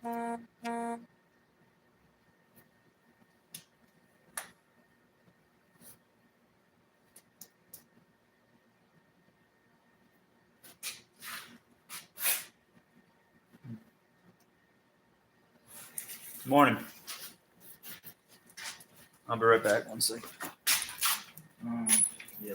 Morning. I'll be right back. 1 second. Yeah.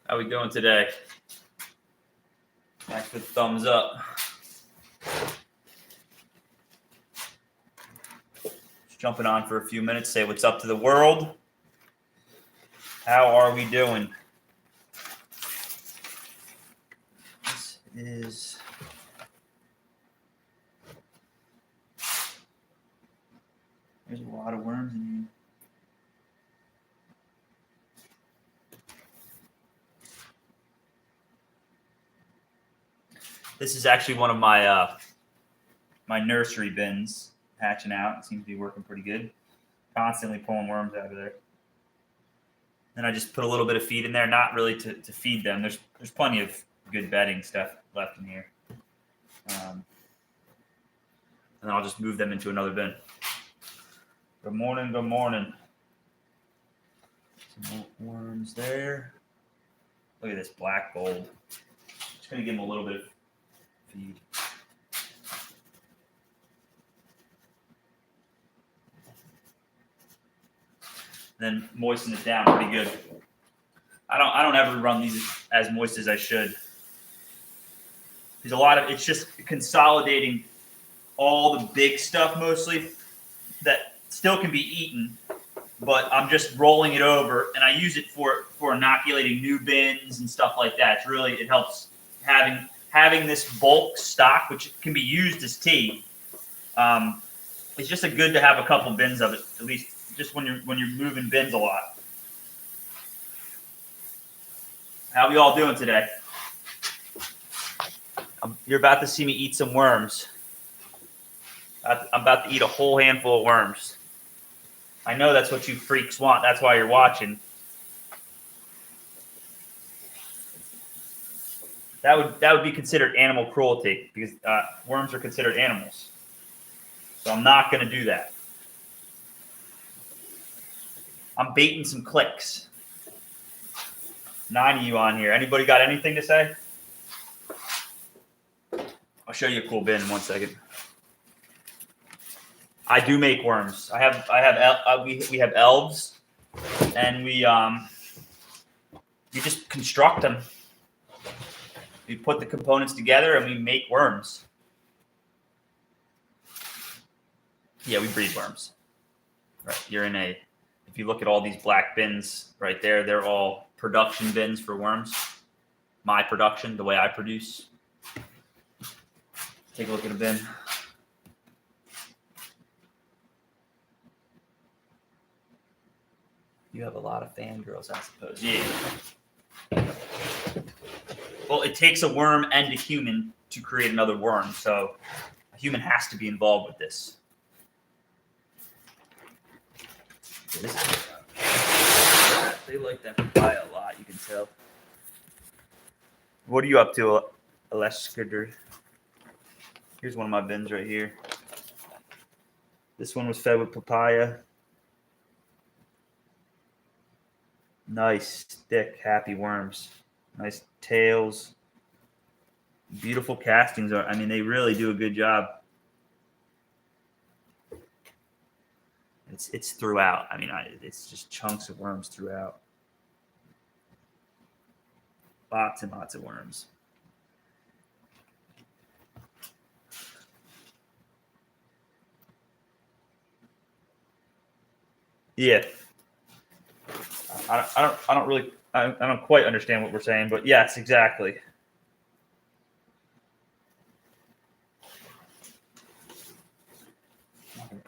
How we doing today? Thanks for the thumbs up. Just jumping on for a few minutes, say what's up to the world. How are we doing? This is there's a lot of worms in here. This is actually one of my my nursery bins hatching out. It seems to be working pretty good. Constantly pulling worms out of there. Then I just put a little bit of feed in there, not really to feed them. There's plenty of good bedding stuff left in here. And then I'll just move them into another bin. Good morning, good morning. Some more worms there. Look at this black gold. Just gonna give them a little bit of feed. Then moisten it down pretty good. I don't ever run these as moist as I should. There's a lot of it's just consolidating all the big stuff mostly that still can be eaten, but I'm just rolling it over and I use it for inoculating new bins and stuff like that. It's really it helps having this bulk stock, which can be used as tea. It's just good to have a couple bins of it, at least just when you're moving bins a lot. How we all doing today? You're about to see me eat some worms. I'm about to eat a whole handful of worms. I know that's what you freaks want. That's why you're watching. That would be considered animal cruelty because worms are considered animals. So I'm not going to do that. I'm baiting some clicks. 9 of you on here. Anybody got anything to say? I'll show you a cool bin in 1 second. I do make worms. We have elves, and we just construct them. We put the components together and we make worms. Yeah, we breed worms. Right, if you look at all these black bins right there, they're all production bins for worms. My production, the way I produce. Take a look at a bin. You have a lot of fangirls, I suppose. Yeah. Well, it takes a worm and a human to create another worm, so a human has to be involved with this. They like that papaya a lot, you can tell. What are you up to, Aleskader? Here's one of my bins right here. This one was fed with papaya. Nice, thick, happy worms. Nice tails. Beautiful castings. They really do a good job. It's throughout. It's just chunks of worms throughout. Lots and lots of worms. Yeah. I don't quite understand what we're saying, but yes, exactly.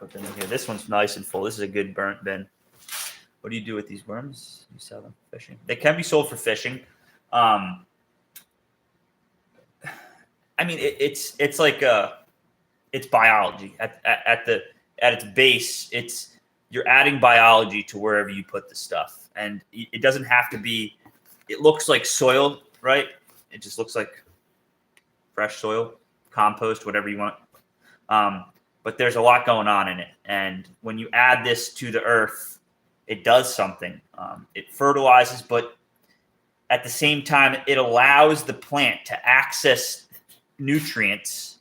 put them in here. This one's nice and full. This is a good burnt bin. What do you do with these worms? You sell them for fishing. They can be sold for fishing. I mean, it's like it's biology at its base. You're adding biology to wherever you put the stuff, and it doesn't have to be. It looks like soil, right? It just looks like fresh soil, compost, whatever you want. But there's a lot going on in it, and when you add this to the earth, it does something. It fertilizes, but at the same time, it allows the plant to access nutrients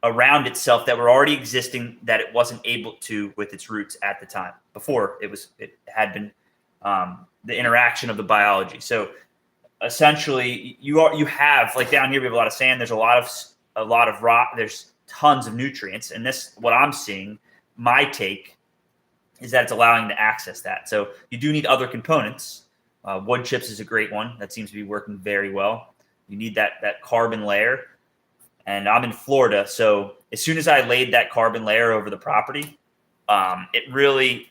around itself that were already existing that it wasn't able to with its roots at the time. Before it had been the interaction of the biology. So essentially, you have, like down here we have a lot of sand. There's a lot of rock. There's tons of nutrients, and this, what I'm seeing, my take is that it's allowing to access that. So you do need other components. Wood chips is a great one that seems to be working very well. You need that carbon layer. And I'm in Florida, so as soon as I laid that carbon layer over the property, it really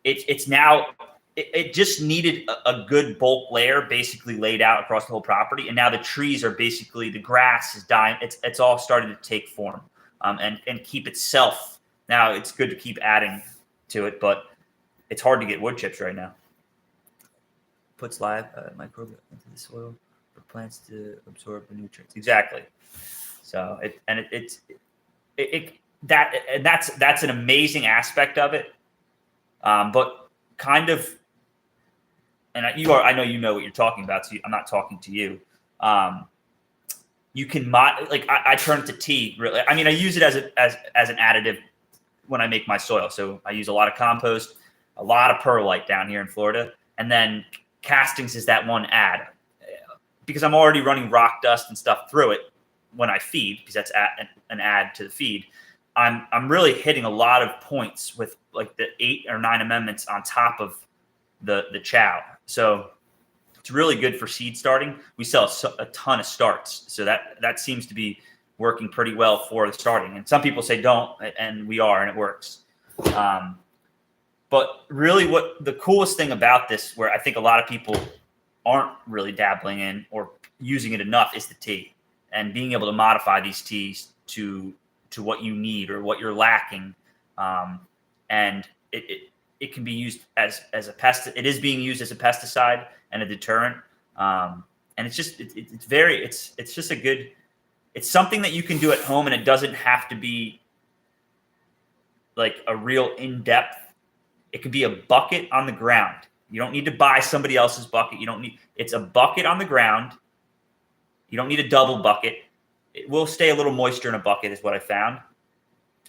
it just needed a good bulk layer basically laid out across the whole property. And now the trees are basically, the grass is dying. It's all starting to take form and keep itself. Now it's good to keep adding to it, but it's hard to get wood chips right now. Puts live microbe into the soil for plants to absorb the nutrients. Exactly. So that's an amazing aspect of it. But kind of, and I know you know what you're talking about, so I'm not talking to you. You can I turn it to tea. Really, I mean, I use it as an additive when I make my soil. So I use a lot of compost, a lot of perlite down here in Florida, and then castings is that one add, because I'm already running rock dust and stuff through it when I feed, because that's an add to the feed. I'm really hitting a lot of points with like the 8 or 9 amendments on top of the chow. So it's really good for seed starting. We sell a ton of starts, so that seems to be working pretty well for the starting. And some people say don't, and we are, and it works. But really, what the coolest thing about this, where I think a lot of people aren't really dabbling in or using it enough, is the tea, and being able to modify these teas to what you need or what you're lacking. And it can be used as a pest. It is being used as a pesticide and a deterrent. And it's just it's just a good. It's something that you can do at home, and it doesn't have to be like a real in-depth. It could be a bucket on the ground. You don't need to buy somebody else's bucket. It's a bucket on the ground. You don't need a double bucket. It will stay a little moisture in a bucket, is what I found.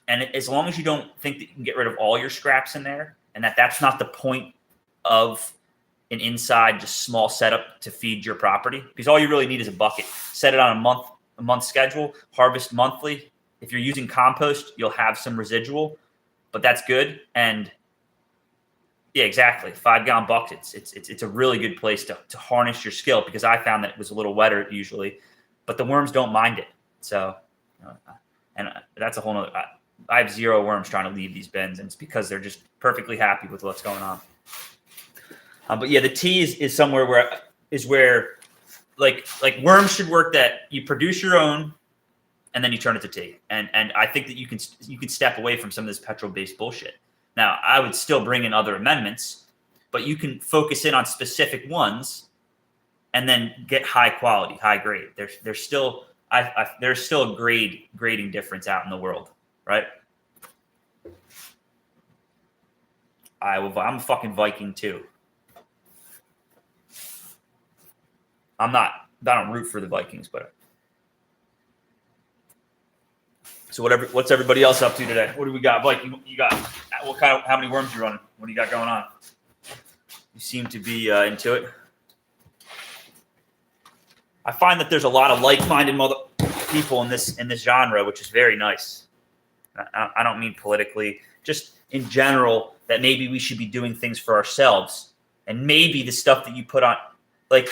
And as long as you don't think that you can get rid of all your scraps in there, and that's not the point of an inside, just small setup to feed your property, because all you really need is a bucket. Set it on a month schedule, harvest monthly. If you're using compost, you'll have some residual, but that's good. And yeah, exactly. 5-gallon buckets. It's a really good place to harness your skill, because I found that it was a little wetter usually, but the worms don't mind it. So, and that's a whole nother. I have 0 worms trying to leave these bins, and it's because they're just perfectly happy with what's going on. But yeah, the tea is somewhere where like worms should work, that you produce your own and then you turn it to tea. And I think that you can step away from some of this petrol-based bullshit. Now, I would still bring in other amendments, but you can focus in on specific ones and then get high quality, high grade. There's still a grading difference out in the world, right? I'm a fucking Viking too. I don't root for the Vikings, but so what's everybody else up to today? What do we got? Blake, you got how many worms you running? What do you got going on? You seem to be into it. I find that there's a lot of like-minded people in this genre, which is very nice. I don't mean politically, just in general, that maybe we should be doing things for ourselves, and maybe the stuff that you put on, like,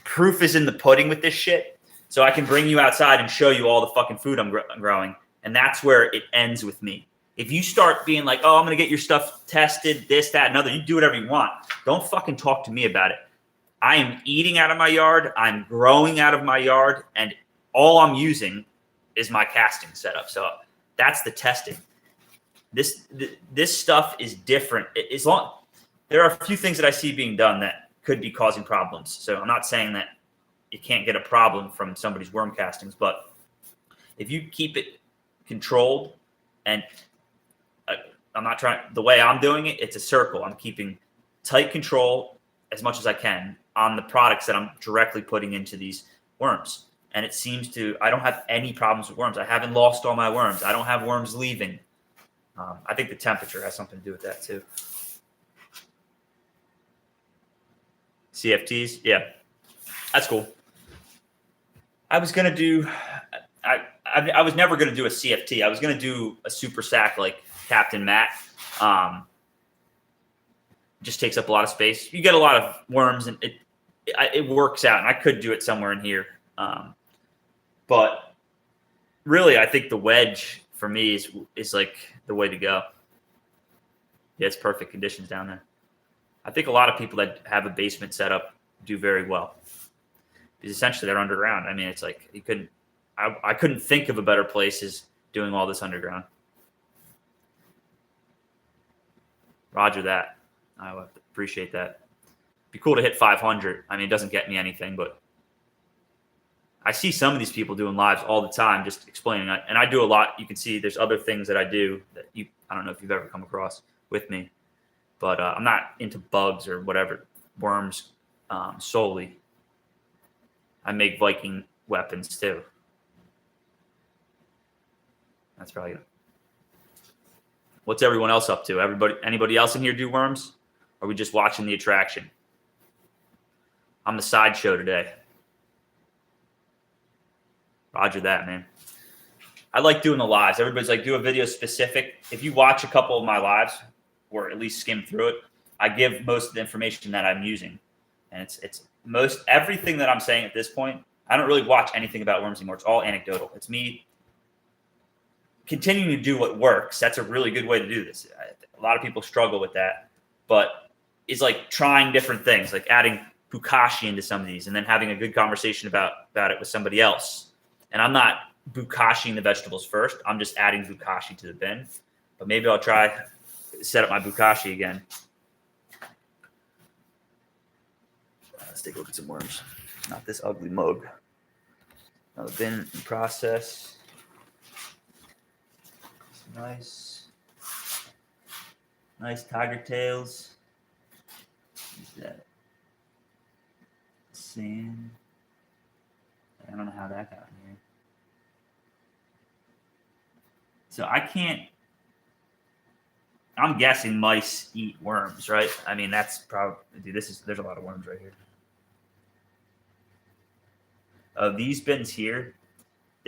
proof is in the pudding with this shit. So I can bring you outside and show you all the fucking food I'm growing, And that's where it ends with me. If you start being like, oh, I'm going to get your stuff tested, this, that, and other, you do whatever you want. Don't fucking talk to me about it. I am eating out of my yard. I'm growing out of my yard. And all I'm using is my casting setup. So that's the testing. This stuff is different. There are a few things that I see being done that could be causing problems. So I'm not saying that you can't get a problem from somebody's worm castings, but if you keep it controlled, and I'm not trying, the way I'm doing it, it's a circle. I'm keeping tight control as much as I can on the products that I'm directly putting into these worms. And it seems I don't have any problems with worms. I haven't lost all my worms. I don't have worms leaving. I think the temperature has something to do with that too. CFTs, yeah, that's cool. I was gonna do. I was never gonna do a CFT. I was gonna do a super sack like Captain Matt. Just takes up a lot of space. You get a lot of worms, and it works out. And I could do it somewhere in here, but really, I think the wedge for me is like the way to go. Yeah, it's perfect conditions down there. I think a lot of people that have a basement setup do very well because essentially they're underground. I mean, it's like I couldn't think of a better place as doing all this underground. Roger that. I would appreciate that. Be cool to hit 500. I mean, it doesn't get me anything, but I see some of these people doing lives all the time, just explaining. And I do a lot. You can see there's other things that I do that I don't know if you've ever come across with me, but I'm not into bugs or whatever, worms solely. I make Viking weapons too. That's probably good. What's everyone else up to? Anybody else in here do worms? Or are we just watching the attraction? I'm the sideshow today. Roger that, man. I like doing the lives. Everybody's like, do a video specific. If you watch a couple of my lives, or at least skim through it, I give most of the information that I'm using. And it's most everything that I'm saying at this point. I don't really watch anything about worms anymore. It's all anecdotal. It's me continuing to do what works. That's a really good way to do this. A lot of people struggle with that, but it's like trying different things, like adding bukashi into some of these and then having a good conversation about it with somebody else. And I'm not bukashiing the vegetables first. I'm just adding bukashi to the bin, but maybe I'll try set up my bukashi again. Let's take a look at some worms. Not this ugly mug. Another bin in process. Nice tiger tails. What's that? Sand. I don't know how that got in here. So I'm guessing mice eat worms, right? I mean, that's probably, dude, there's a lot of worms right here. These bins here,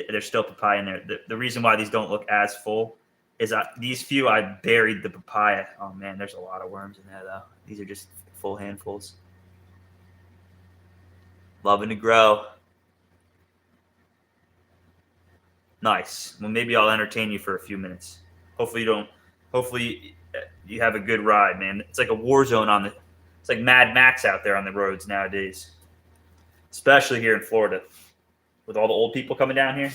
there's still papaya in there. The reason why these don't look as full is these few I buried the papaya. Oh man, there's a lot of worms in there though. These are just full handfuls. Loving to grow. Nice. Well, maybe I'll entertain you for a few minutes. Hopefully you have a good ride, man. It's like a war zone it's like Mad Max out there on the roads nowadays. Especially here in Florida. With all the old people coming down here.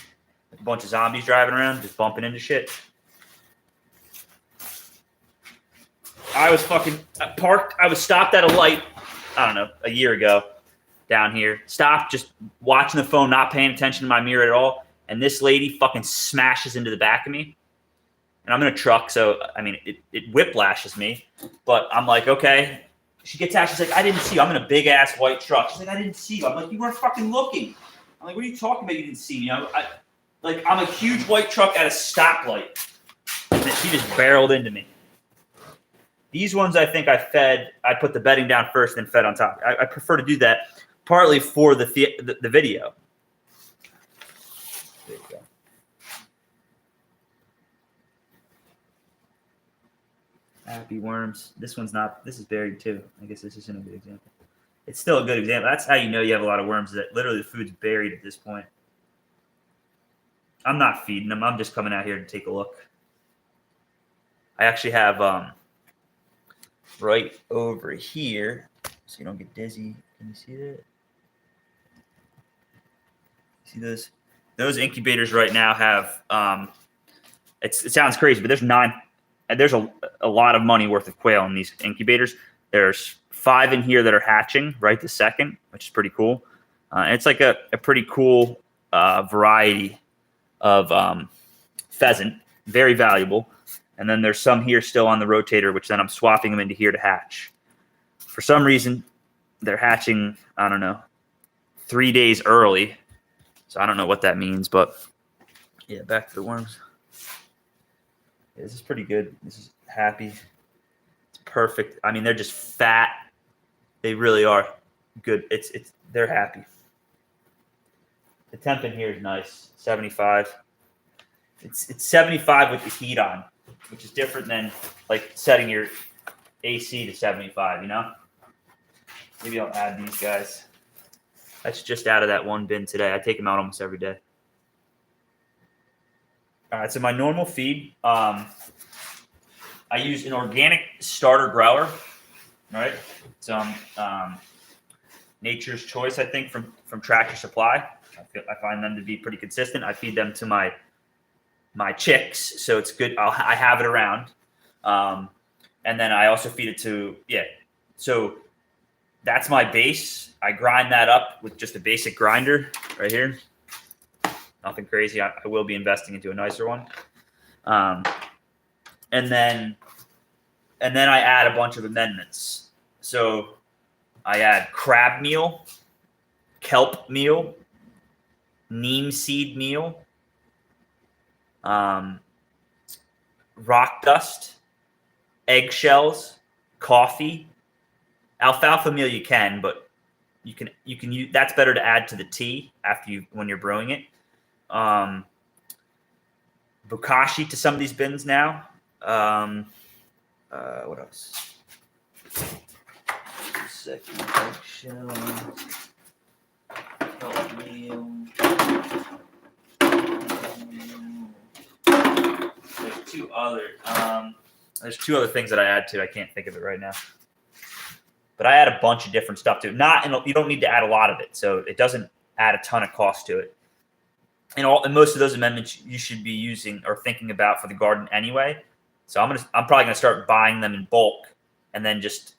A bunch of zombies driving around, just bumping into shit. I was fucking parked. I was stopped at a light, I don't know, a year ago down here. Stopped, just watching the phone, not paying attention to my mirror at all. And this lady fucking smashes into the back of me. And I'm in a truck, so, I mean, it whiplashes me. But I'm like, okay. She gets out. She's like, I didn't see you. I'm in a big-ass white truck. She's like, I didn't see you. I'm like, you weren't fucking looking. I'm like, what are you talking about? You didn't see me. I'm a huge white truck at a stoplight. And she just barreled into me. These ones, I think I put the bedding down first, then fed on top. I prefer to do that partly for the video. There you go. Happy worms. This is buried too. I guess this isn't a good example. It's still a good example. That's how you know you have a lot of worms, that literally the food's buried at this point. I'm not feeding them. I'm just coming out here to take a look. I actually have right over here, so you don't get dizzy. Can you see that? See those? Those incubators right now have it sounds crazy, but there's a lot of money worth of quail in these incubators. There's 5 in here that are hatching right this second, which is pretty cool. And it's like a pretty cool variety of pheasant, very valuable. And then there's some here still on the rotator, which then I'm swapping them into here to hatch. For some reason, they're hatching, I don't know, 3 days early. So I don't know what that means, but yeah, back to the worms. Yeah, this is pretty good. This is happy. It's perfect. I mean, they're just fat. They really are good. They're happy. The temp in here is nice. 75. It's 75 with the heat on, which is different than like setting your AC to 75, you know? Maybe I'll add these guys. That's just out of that one bin today. I take them out almost every day. All right, so my normal feed, I use an organic starter grower, right? Some Nature's Choice, I think, from Tractor Supply. I find them to be pretty consistent. I feed them to my chicks, so it's good. I have it around, and then I also feed it to So that's my base. I grind that up with just a basic grinder right here. Nothing crazy. I will be investing into a nicer one. And then I add a bunch of amendments. So I add crab meal, kelp meal, neem seed meal, rock dust, eggshells, coffee. Alfalfa meal you can, but you can use that's better to add to the tea when you're brewing it. Bokashi to some of these bins now. What else? Second eggshell. Meal. There's two other things that I add to. I can't think of it right now. But I add a bunch of different stuff to it. You don't need to add a lot of it, so it doesn't add a ton of cost to it. And most of those amendments you should be using or thinking about for the garden anyway. So I'm probably gonna start buying them in bulk and then just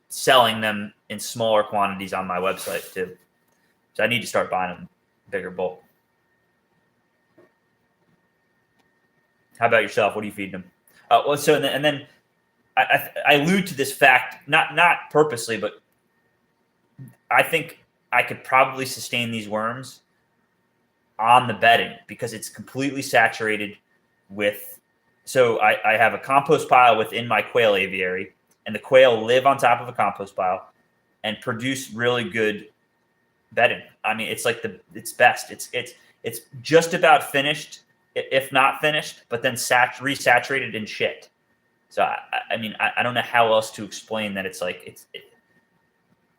selling them in smaller quantities on my website too. So I need to start buying them bigger bulk. How about yourself? What do you feed them? And then I allude to this fact, not purposely, but I think I could probably sustain these worms on the bedding because it's completely saturated with. So I have a compost pile within my quail aviary, and the quail live on top of a compost pile and produce really good bedding. I mean, it's like it's best. It's just about finished, if not finished, but then resaturated in shit. So I mean, I don't know how else to explain that. It's like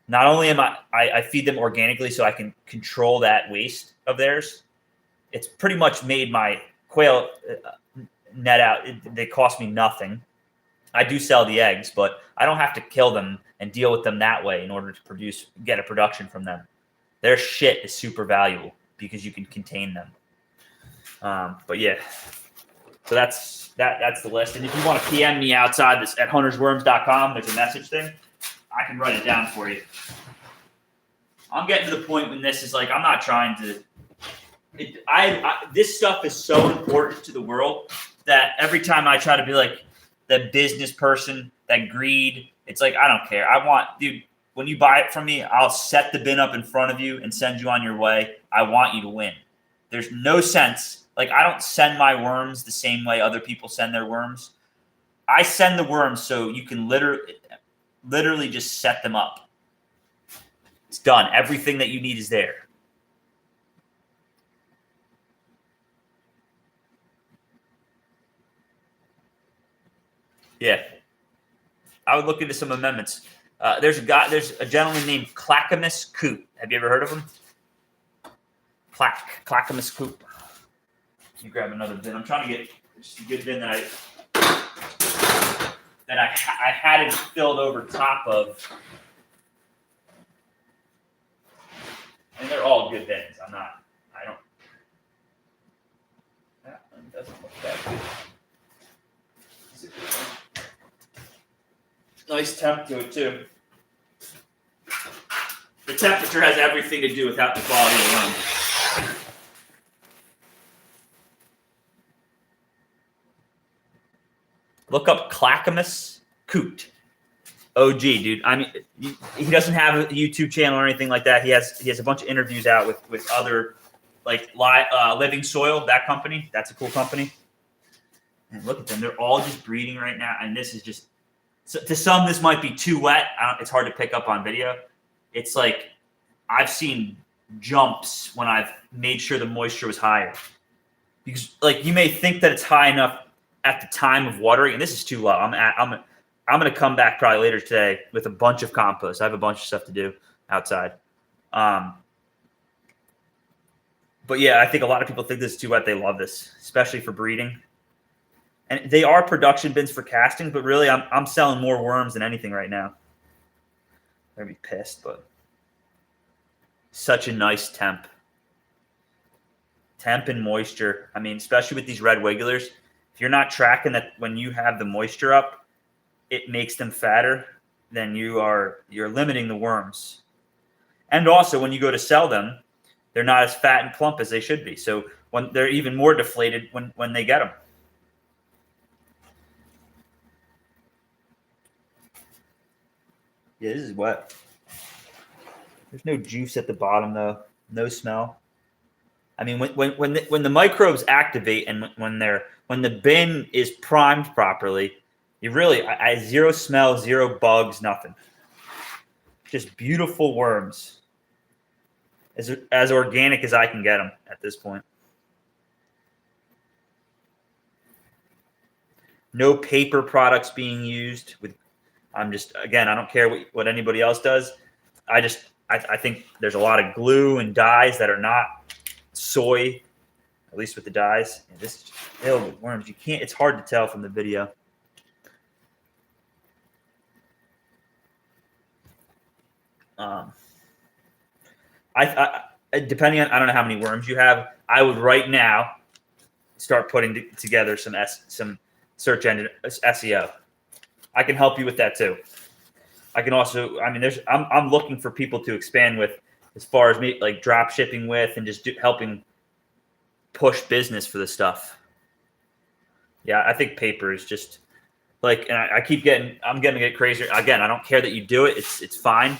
not only am I feed them organically so I can control that waste of theirs. It's pretty much made my quail net out. They cost me nothing. I do sell the eggs, but I don't have to kill them and deal with them that way in order to get a production from them. Their shit is super valuable because you can contain them. But yeah, so that's the list. And if you want to PM me outside this at huntersworms.com, there's a message thing. I can write it down for you. I'm getting to the point when this is like, I'm not trying to. This stuff is so important to the world that every time I try to be like the business person, that greed, it's like, I don't care. Dude, when you buy it from me, I'll set the bin up in front of you and send you on your way. I want you to win. There's no sense. Like, I don't send my worms the same way other people send their worms. I send the worms so you can literally just set them up. It's done. Everything that you need is there. Yeah. I would look into some amendments. There's a gentleman named Clackamas Coop. Have you ever heard of him? Clackamas Coop. You grab another bin. I'm trying to get just a good bin that I hadn't filled over top of. And they're all good bins. I don't. That one doesn't look that good. It's a good one. Nice temp to it too. The temperature has everything to do with how the quality of the worm. Look up Clackamus Coot. OG, dude. I mean, he doesn't have a YouTube channel or anything like that. He has a bunch of interviews out with other like Living Soil, that company. That's a cool company. And look at them; they're all just breeding right now. And this is just to some, this might be too wet. It's hard to pick up on video. It's like I've seen jumps when I've made sure the moisture was higher, because like you may think that it's high enough at the time of watering, and this is too low. I'm going to come back probably later today with a bunch of compost. I have a bunch of stuff to do outside. But yeah, I think a lot of people think this is too wet. They love this, especially for breeding. And they are production bins for casting, but really I'm selling more worms than anything right now. They're gonna be pissed, but such a nice temp. Temp and moisture. I mean, especially with these red wigglers, if you're not tracking that when you have the moisture up, it makes them fatter, then you're limiting the worms. And also when you go to sell them, they're not as fat and plump as they should be. So when they're even more deflated when they get them. Yeah, this is wet. There's no juice at the bottom though. No smell. I mean, when the microbes activate and when the bin is primed properly, you really I zero smell, zero bugs, nothing. Just beautiful worms. As organic as I can get them at this point. No paper products being used. I don't care what anybody else does. I think there's a lot of glue and dyes that are not soy, at least with the dyes. And this is just filled with worms. It's hard to tell from the video. Depending on, I don't know how many worms you have, I would right now start putting together some search engine SEO. I can help you with that too. I can also, I mean, I'm looking for people to expand with as far as me, like drop shipping with and just helping push business for the stuff. Yeah, I think paper is just like, and I'm going to get crazier. Again, I don't care that you do it. It's fine.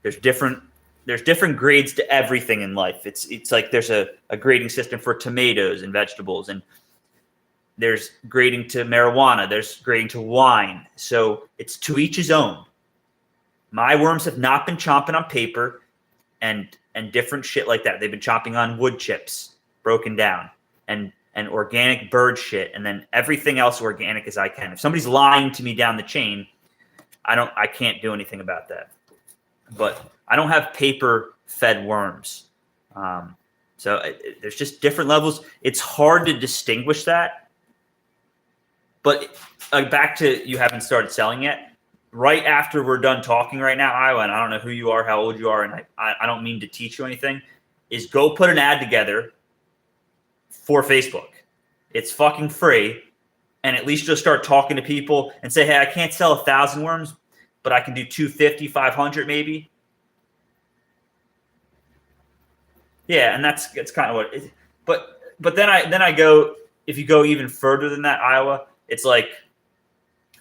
There's different grades to everything in life. It's like there's a grading system for tomatoes and vegetables, and there's grading to marijuana. There's grading to wine. So it's to each his own. My worms have not been chomping on paper and different shit like that. They've been chomping on wood chips, broken down, and organic bird shit, and then everything else organic as I can. If somebody's lying to me down the chain, I can't do anything about that. But I don't have paper-fed worms. So there's just different levels. It's hard to distinguish that. But back to you haven't started selling yet. Right after we're done talking right now, Iowa, and I don't know who you are, how old you are, and I don't mean to teach you anything, is go put an ad together for Facebook. It's fucking free. And at least you'll start talking to people and say, hey, I can't sell 1,000 worms, but I can do 250, 500 maybe. Yeah, and that's kind of what it is. But then I go, if you go even further than that, Iowa, it's like,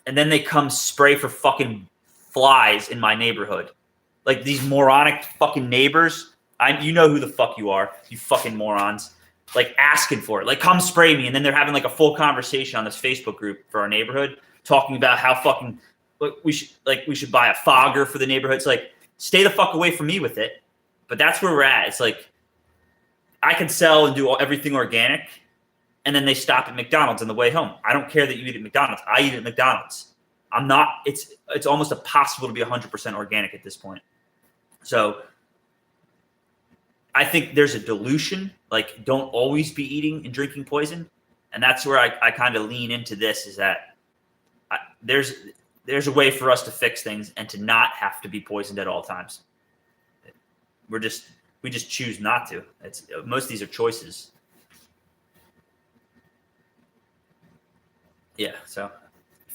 and then they come spray for fucking flies in my neighborhood. Like these moronic fucking neighbors. You know who the fuck you are, you fucking morons. Like asking for it. Like come spray me. And then they're having like a full conversation on this Facebook group for our neighborhood, talking about how fucking we should buy a fogger for the neighborhood. It's like, stay the fuck away from me with it. But that's where we're at. It's like I can sell and do everything organic. And then they stop at McDonald's on the way home. I don't care that you eat at McDonald's. I eat at McDonald's. I'm not. It's almost impossible to be 100% organic at this point. So I think there's a dilution. Like, don't always be eating and drinking poison, and that's where I kind of lean into this. Is that there's a way for us to fix things and to not have to be poisoned at all times. We just choose not to. Most of these are choices. Yeah, so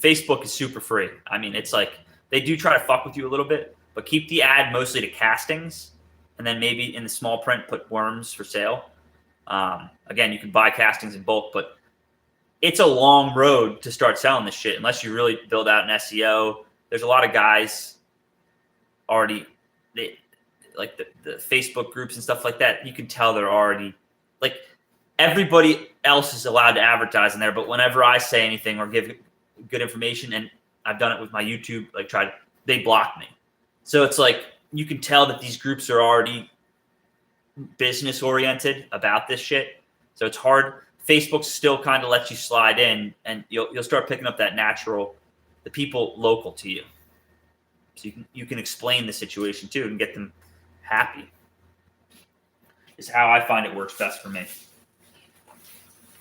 Facebook is super free. I mean, it's like they do try to fuck with you a little bit, but keep the ad mostly to castings, and then maybe in the small print put worms for sale. Again, you can buy castings in bulk, but it's a long road to start selling this shit unless you really build out an SEO. There's a lot of guys already, like the Facebook groups and stuff like that. You can tell they're already like everybody else is allowed to advertise in there. But whenever I say anything or give good information, and I've done it with my YouTube, like they block me. So it's like you can tell that these groups are already business oriented about this shit. So it's hard. Facebook still kind of lets you slide in, and you'll start picking up that the people local to you. So you can explain the situation too and get them happy. Is how I find it works best for me.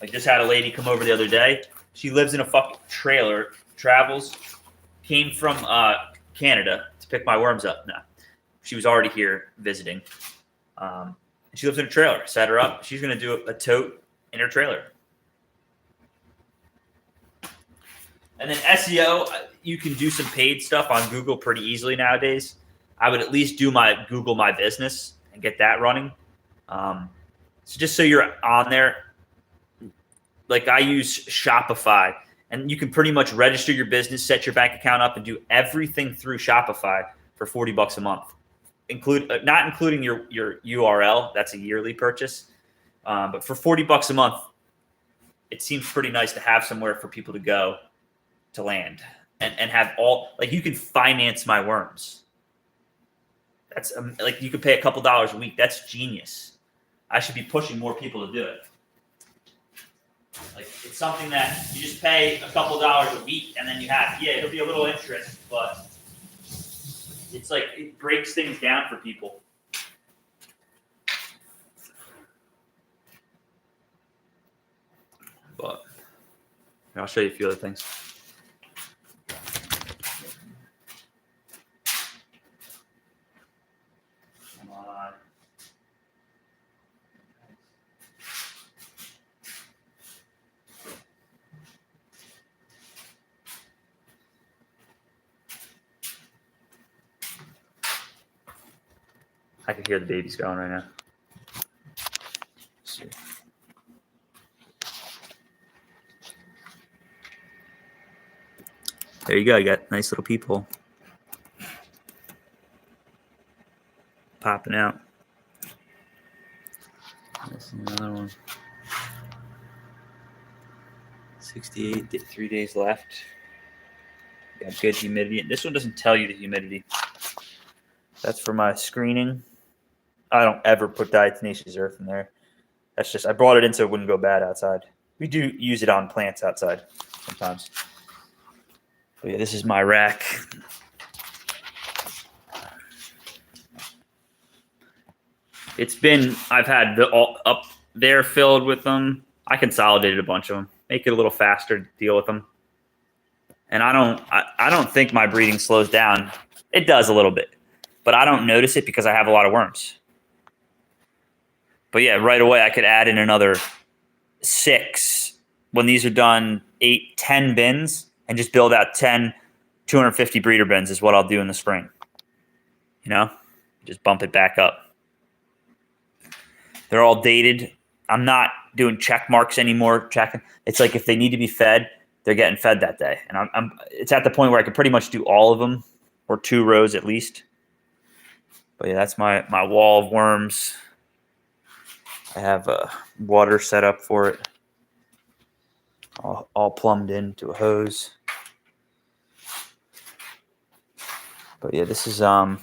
Like, just had a lady come over the other day. She lives in a fucking trailer, travels, came from Canada to pick my worms up. No, she was already here visiting. She lives in a trailer. Set her up. She's going to do a tote in her trailer. And then SEO, you can do some paid stuff on Google pretty easily nowadays. I would at least do my Google My Business and get that running. So just so you're on there, like I use Shopify, and you can pretty much register your business, set your bank account up, and do everything through Shopify for $40 a month. Not including your URL. That's a yearly purchase. But for $40 a month, it seems pretty nice to have somewhere for people to go to land and have all, like, you can finance my worms. That's like, you could pay a couple dollars a week. That's genius. I should be pushing more people to do it. Like, it's something that you just pay a couple dollars a week and then you have, it'll be a little interest, but it's like, it breaks things down for people. But I'll show you a few other things. Come on. I can hear the babies going right now. Let's see. There you go. You got nice little peephole popping out. This is another one. 68, 3 days left. Got good humidity. This one doesn't tell you the humidity. That's for my screening. I don't ever put diatomaceous earth in there. That's just, I brought it in so it wouldn't go bad outside. We do use it on plants outside sometimes. But yeah, this is my rack. I've had up there filled with them. I consolidated a bunch of them, make it a little faster to deal with them. And I don't think my breeding slows down. It does a little bit, but I don't notice it because I have a lot of worms. But yeah, right away I could add in another 6 when these are done, 8, 10 bins, and just build out 10 250 breeder bins is what I'll do in the spring. Just bump it back up. They're all dated. I'm not doing check marks anymore. Checking. It's like if they need to be fed, they're getting fed that day. And it's at the point where I could pretty much do all of them, or 2 rows at least. But yeah, that's my wall of worms. I have water set up for it, all plumbed into a hose. But yeah, this is the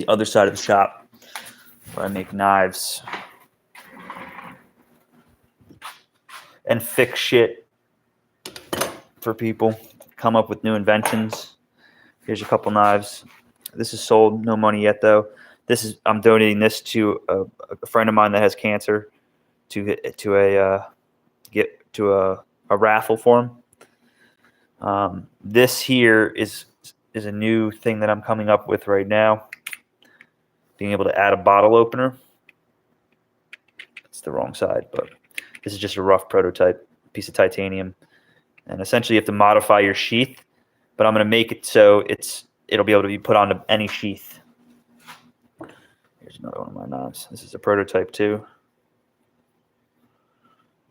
other side of the shop where I make knives and fix shit for people. Come up with new inventions. Here's a couple knives. This is sold, no money yet though. I'm donating this to a friend of mine that has cancer to a raffle for him. This here is a new thing that I'm coming up with right now. Being able to add a bottle opener. It's the wrong side, but this is just a rough prototype piece of titanium. And essentially you have to modify your sheath, but I'm going to make it so it'll be able to be put onto any sheath. Here's another one of my knives. This is a prototype too.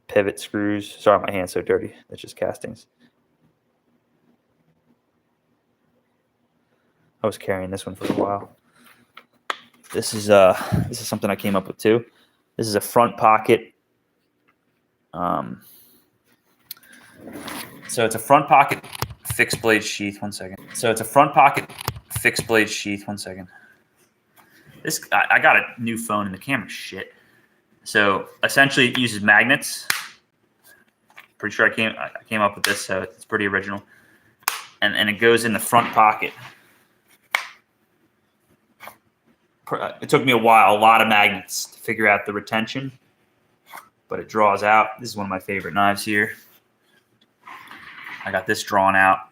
Pivot screws. Sorry, my hand's so dirty. That's just castings. I was carrying this one for a while. This is something I came up with too. This is a front pocket. So it's a front pocket fixed blade sheath. One second. This I got a new phone and the camera's shit. So essentially it uses magnets. Pretty sure I came up with this, so it's pretty original. And it goes in the front pocket. It took me a while, a lot of magnets to figure out the retention, but it draws out. This is one of my favorite knives here. I got this drawn out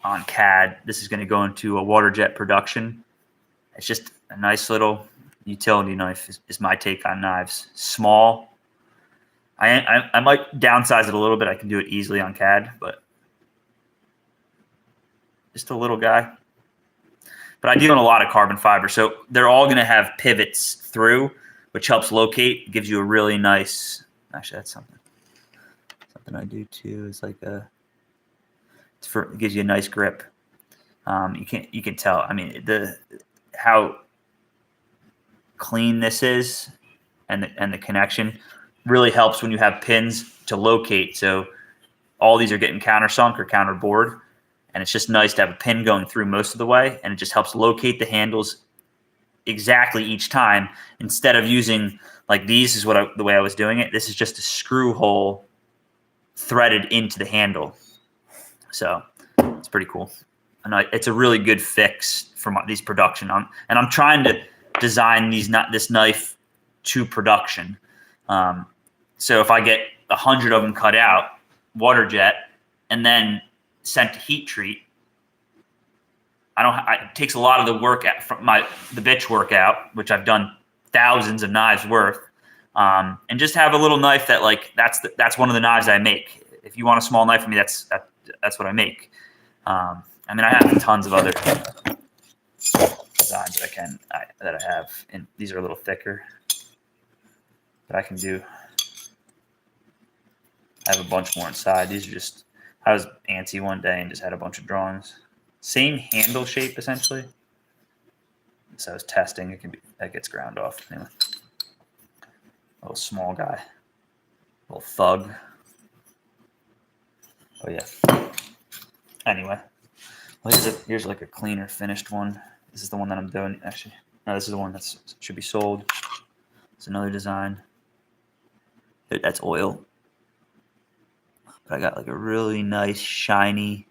on CAD. This is going to go into a water jet production. It's just a nice little utility knife is my take on knives. Small. I might downsize it a little bit. I can do it easily on CAD, but just a little guy. But I deal in a lot of carbon fiber, so they're all going to have pivots through, which helps locate. Gives you a really nice. Actually, that's something I do too. It's like it gives you a nice grip. You can tell. I mean how clean this is, and the connection really helps when you have pins to locate. So all these are getting countersunk or counterbored. And it's just nice to have a pin going through most of the way, and it just helps locate the handles exactly each time. Instead of using like these is the way I was doing it. This is just a screw hole threaded into the handle. So it's pretty cool. And it's a really good fix for these production. I'm trying to design this knife to production. So if I get 100 of them cut out, water jet, and then sent to heat treat, it takes a lot of the work from the bitch workout, which I've done thousands of knives worth, and just have a little knife that's one of the knives I make. If you want a small knife from me, that's what I make. I mean, I have tons of other designs that I have, and these are a little thicker, but I can do. I have a bunch more inside. These are just. I was antsy one day and just had a bunch of drawings. Same handle shape, essentially. So I was testing. That gets ground off. Anyway. Little small guy. Little thug. Oh, yeah. Anyway. Here's like a cleaner, finished one. This is the one that I'm doing. Actually, no, this is the one that should be sold. It's another design. That's oil. But I got like a really nice, shiny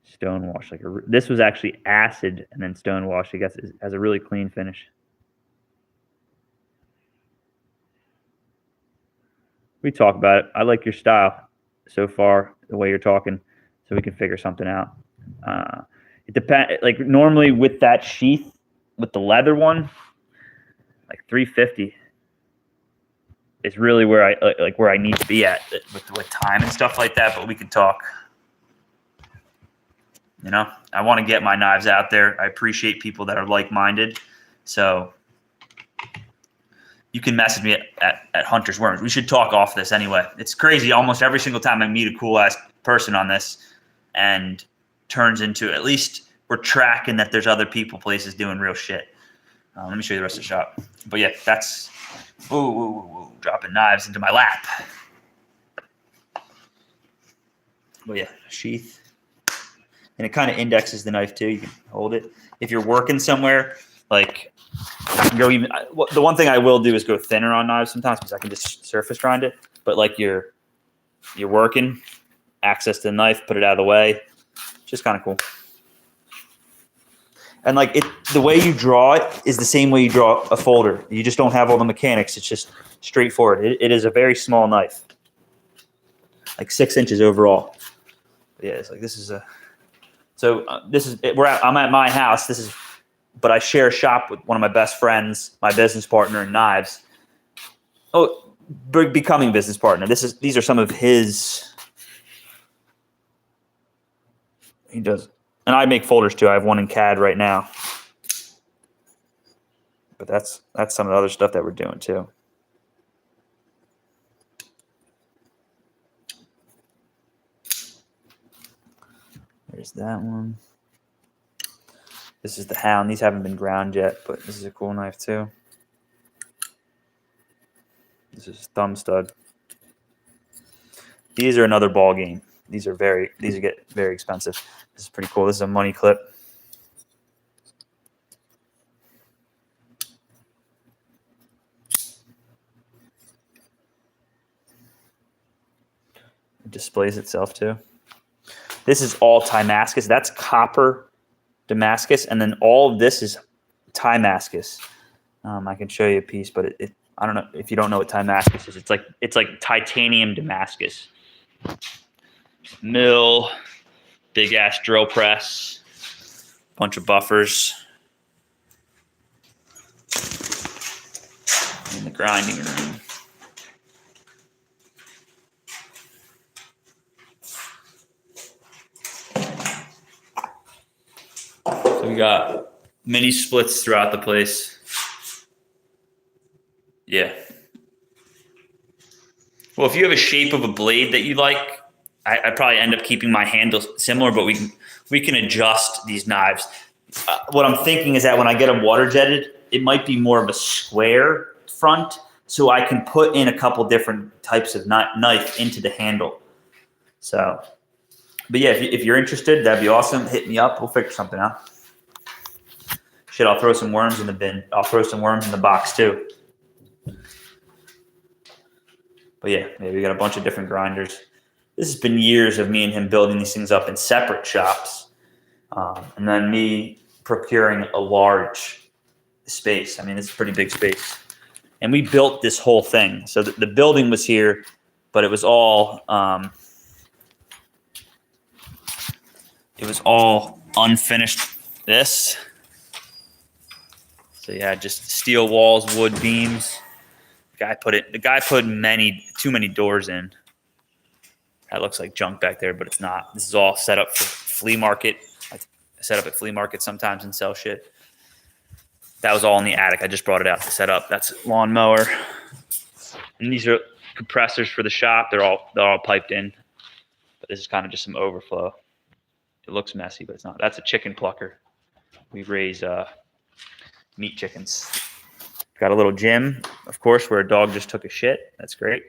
stone wash. This was actually acid and then stone wash. I guess it has a really clean finish. We talk about it. I like your style so far, the way you're talking, so we can figure something out. It depends. Like normally with that sheath, with the leather one, like 350 is really where I need to be at with time and stuff like that. But we can talk. I want to get my knives out there. I appreciate people that are like-minded. So you can message me at Hunter's Worms. We should talk off this anyway. It's crazy. Almost every single time I meet a cool-ass person on this and turns into, at least we're tracking that there's other people, places doing real shit. Let me show you the rest of the shop. But yeah, that's dropping knives into my lap. But yeah, sheath. And it kind of indexes the knife too. You can hold it. If you're working somewhere, like I can go even. The one thing I will do is go thinner on knives sometimes because I can just surface grind it. But like your you're working, access to the knife, put it out of the way. Just kind of cool. And like the way you draw it is the same way you draw a folder. You just don't have all the mechanics. It's just straightforward. It is a very small knife, like 6 inches overall. But yeah, it's like this is a. So this is I'm at my house. But I share a shop with one of my best friends, my business partner in knives. Oh, becoming business partner. These are some of his. He does. And I make folders too. I have one in CAD right now. But that's some of the other stuff that we're doing too. There's that one. This is the Hound. These haven't been ground yet, but this is a cool knife too. This is thumb stud. These are another ball game. These get very expensive. This is pretty cool. This is a money clip. It displays itself too. This is all Damascus. That's copper Damascus, and then all of this is Damascus. I can show you a piece, but I don't know if you don't know what Damascus is. It's like titanium Damascus. Mill, big ass drill press, bunch of buffers, in the grinding room. So we got mini splits throughout the place. Yeah. Well, if you have a shape of a blade that you like, I'd probably end up keeping my handle similar, but we can adjust these knives. What I'm thinking is that when I get them water jetted, it might be more of a square front, so I can put in a couple different types of knife into the handle. So, but yeah, if you're interested, that'd be awesome. Hit me up. We'll figure something out. Shit, I'll throw some worms in the bin. I'll throw some worms in the box too. But yeah, we got a bunch of different grinders. This has been years of me and him building these things up in separate shops. And then me procuring a large space. I mean, it's a pretty big space. And we built this whole thing. So the building was here, but it was all unfinished. This. So yeah, just steel walls, wood beams. The guy put too many doors in. That looks like junk back there, but it's not. This is all set up for flea market. I set up at flea market sometimes and sell shit. That was all in the attic. I just brought it out to set up. That's a lawnmower. And these are compressors for the shop. They're all piped in. But this is kind of just some overflow. It looks messy, but it's not. That's a chicken plucker. We raise meat chickens. Got a little gym, of course, where a dog just took a shit. That's great.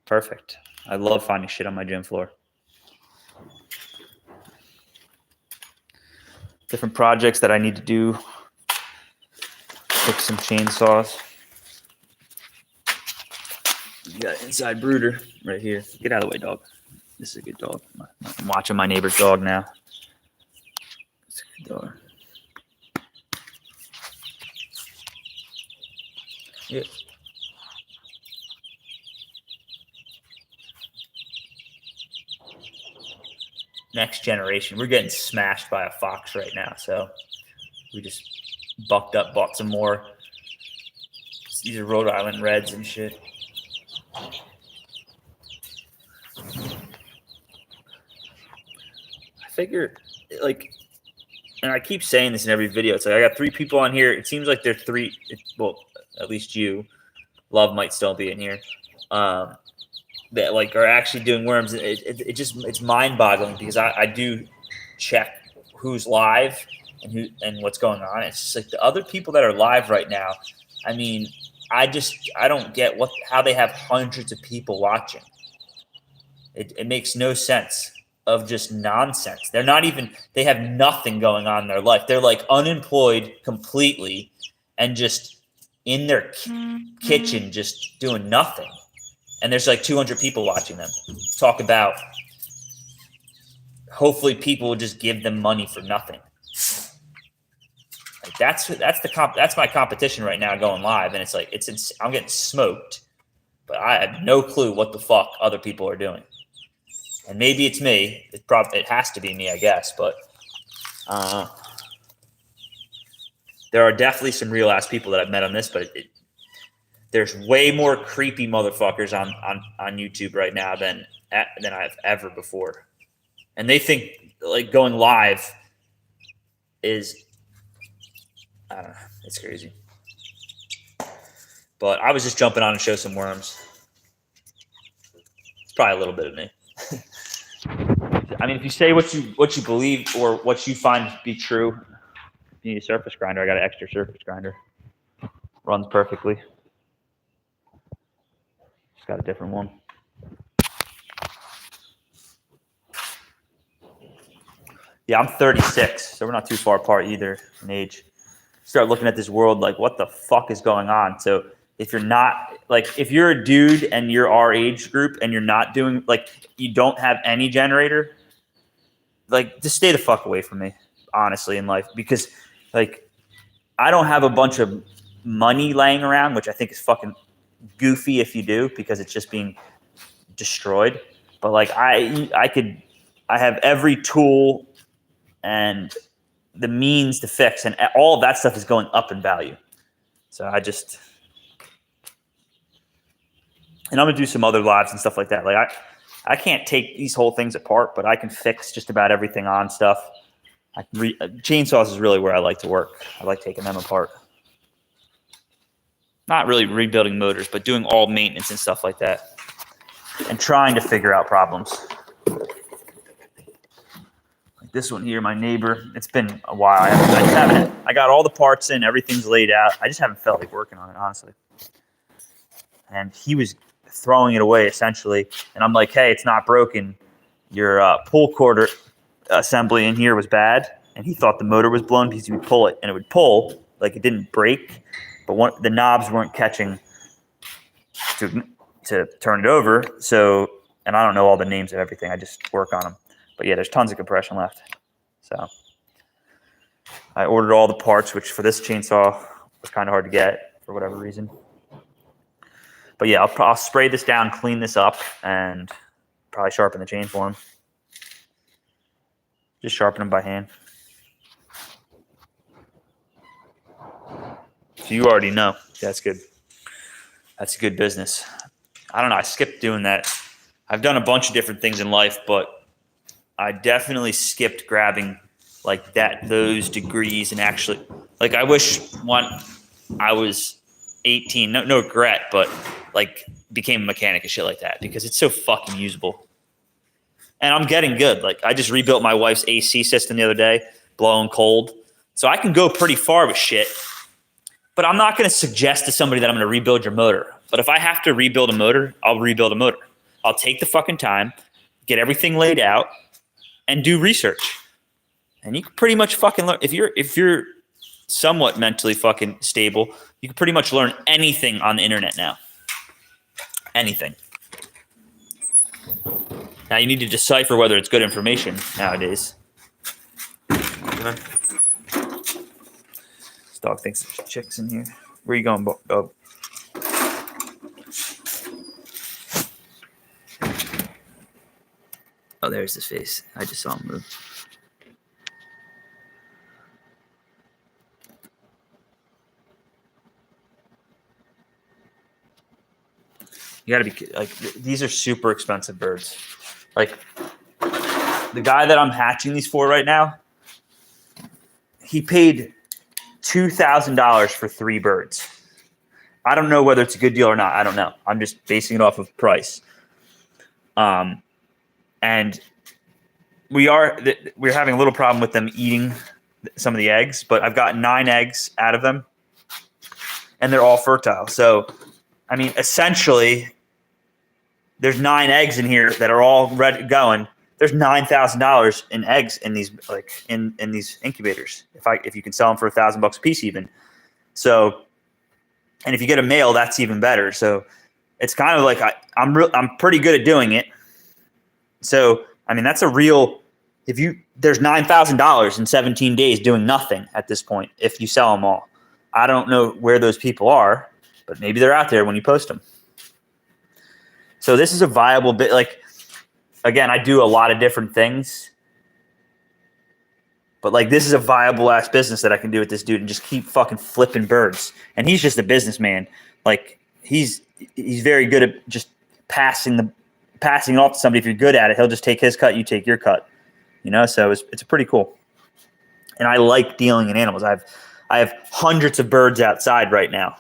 Perfect. I love finding shit on my gym floor. Different projects that I need to do. Fix some chainsaws. You got an inside brooder right here. Get out of the way, dog. This is a good dog. I'm watching my neighbor's dog now. It's a good dog. Yeah. Next generation. We're getting smashed by a fox right now, so we just bucked up, bought some more. These are Rhode Island Reds and shit. I figure, like, and I keep saying this in every video. It's like I got 3 people on here. It seems like they're 3. Well, at least you. Love might still be in here. That like are actually doing worms. It's mind boggling because I do check who's live and what's going on. It's just like the other people that are live right now. I mean, I don't get how they have hundreds of people watching. It makes no sense of just nonsense. They have nothing going on in their life. They're like unemployed completely and just in their kitchen just doing nothing. and there's like 200 people watching them talk about. Hopefully, people will just give them money for nothing. Like that's my competition right now going live, and it's like I'm getting smoked, but I have no clue what the fuck other people are doing. And maybe it's me. It has to be me, I guess. But there are definitely some real ass people that I've met on this. But there's way more creepy motherfuckers on YouTube right now than I've ever before. And they think like going live is, I don't know, it's crazy. But I was just jumping on to show some worms. It's probably a little bit of me. I mean, if you say what you believe or what you find to be true, you need a surface grinder. I got an extra surface grinder. Runs perfectly. Just got a different one. Yeah, I'm 36, so we're not too far apart either in age. Start looking at this world like, what the fuck is going on? So if you're not, like, if you're a dude and you're our age group and you're not doing, like, you don't have any generator, like, just stay the fuck away from me, honestly, in life. Because, like, I don't have a bunch of money laying around, which I think is fucking goofy if you do, because it's just being destroyed. But, like, I have every tool and the means to fix, and all of that stuff is going up in value. So and I'm gonna do some other lives and stuff like that. Like I can't take these whole things apart, but I can fix just about everything on stuff. Chainsaws is really where I like to work. I like taking them apart. Not really rebuilding motors, but doing all maintenance and stuff like that, and trying to figure out problems. This one here, my neighbor, it's been a while. I got all the parts in, everything's laid out. I just haven't felt like working on it, honestly. And he was throwing it away, essentially. And I'm like, hey, it's not broken. Your pull cord assembly in here was bad. And he thought the motor was blown because he would pull it. And it would pull, like it didn't break. But the knobs weren't catching to turn it over. So, and I don't know all the names of everything. I just work on them. But yeah, there's tons of compression left. So I ordered all the parts, which for this chainsaw was kind of hard to get for whatever reason. But yeah, I'll spray this down, clean this up, and probably sharpen the chain for him. Just sharpen them by hand. So you already know. That's good. That's good business. I don't know. I skipped doing that. I've done a bunch of different things in life, but I definitely skipped grabbing like those degrees and actually, like, I wish I was 18, no regret, but like became a mechanic and shit like that, because it's so fucking usable. And I'm getting good. Like, I just rebuilt my wife's AC system the other day, blowing cold. So I can go pretty far with shit, but I'm not going to suggest to somebody that I'm going to rebuild your motor. But if I have to rebuild a motor, I'll rebuild a motor. I'll take the fucking time, get everything laid out, and do research. And you can pretty much fucking learn. If you're somewhat mentally fucking stable, you can pretty much learn anything on the internet now. Anything. Now you need to decipher whether it's good information nowadays. This dog thinks there's chicks in here. Where are you going, Bob? Oh, there's his face. I just saw him move. You gotta be like, these are super expensive birds. Like, the guy that I'm hatching these for right now, he paid $2,000 for 3 birds. I don't know whether it's a good deal or not. I don't know. I'm just basing it off of price. And we're having a little problem with them eating some of the eggs, but I've got 9 eggs out of them, and they're all fertile. So, I mean, essentially, there's 9 eggs in here that are all ready going. There's $9,000 in eggs in these, like, in these incubators. If you can sell them for $1,000 a piece, even. So, and if you get a male, that's even better. So, it's kind of like I'm pretty good at doing it. So I mean, that's a real. There's $9,000 in 17 days doing nothing at this point. If you sell them all, I don't know where those people are, but maybe they're out there when you post them. So this is a viable bit. Like, again, I do a lot of different things, but like this is a viable ass business that I can do with this dude and just keep fucking flipping birds. And he's just a businessman. Like he's very good at just passing it off to somebody. If you're good at it, he'll just take his cut, you take your cut. You know, so it's pretty cool. And I like dealing in animals. I have hundreds of birds outside right now.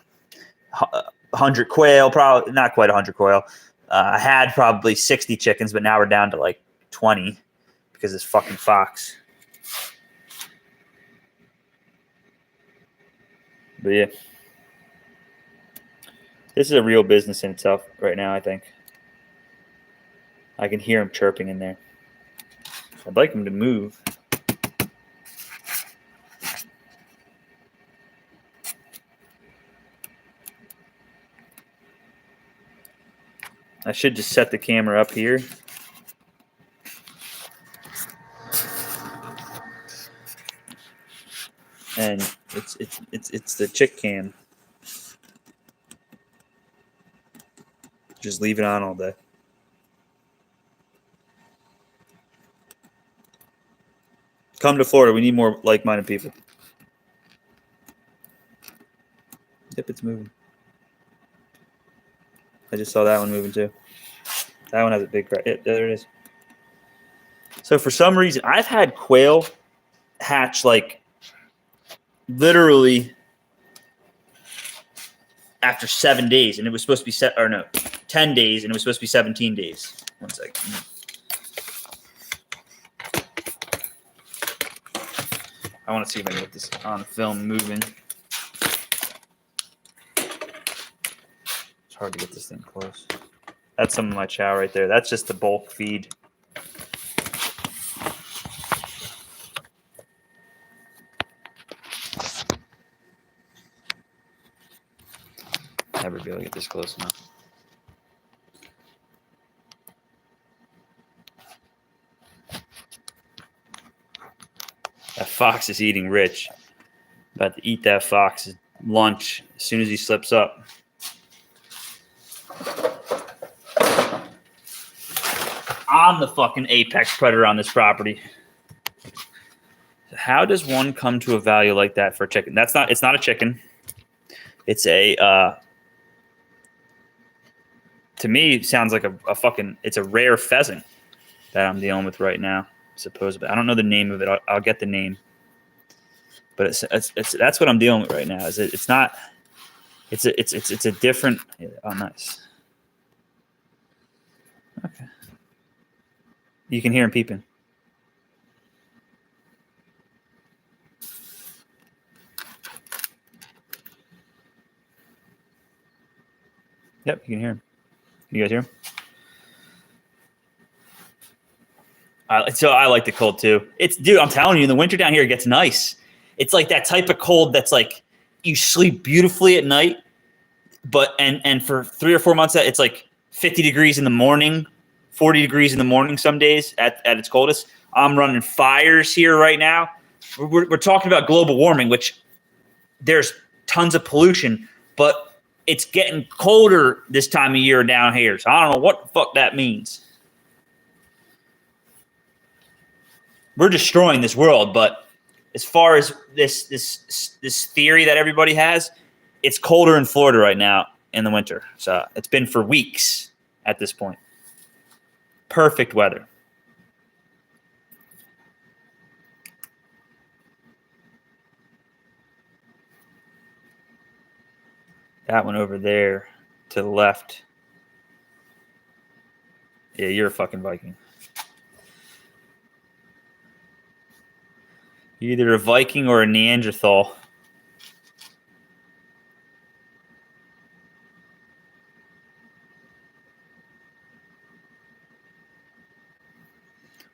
100 quail, probably not quite 100 quail. I had probably 60 chickens, but now we're down to like 20 because this fucking fox. But yeah, this is a real business in itself right now, I think. I can hear him chirping in there. I'd like him to move. I should just set the camera up here. And it's the chick cam. Just leave it on all day. Come to Florida. We need more like-minded people. Yep, it's moving. I just saw that one moving too. That one has a big crack. Yep, there it is. So for some reason, I've had quail hatch like literally after 7 days, and it was supposed to be 10 days, and it was supposed to be 17 days. One second. I want to see if I can get this on film moving. It's hard to get this thing close. That's some of my chow right there. That's just the bulk feed. Never be able to get this close enough. That fox is eating Rich. About to eat that fox's lunch as soon as he slips up. I'm the fucking apex predator on this property. How does one come to a value like that for a chicken? It's not a chicken. It's a to me, it sounds like it's a rare pheasant that I'm dealing with right now, supposedly. I don't know the name of it. I'll get the name. But it's that's what I'm dealing with right now. It's a different. Oh, nice. Okay. You can hear him peeping. Yep, you can hear him. You guys hear him? So I like the cold too. Dude, I'm telling you, in the winter down here, it gets nice. It's like that type of cold that's like you sleep beautifully at night, but and for 3 or 4 months, it's like 50 degrees in the morning, 40 degrees in the morning some days at its coldest. I'm running fires here right now. We're talking about global warming, which there's tons of pollution, but it's getting colder this time of year down here. So I don't know what the fuck that means. We're destroying this world, but as far as this theory that everybody has, it's colder in Florida right now in the winter. So it's been for weeks at this point. Perfect weather. That one over there to the left. Yeah, you're a fucking Viking. You're either a Viking or a Neanderthal.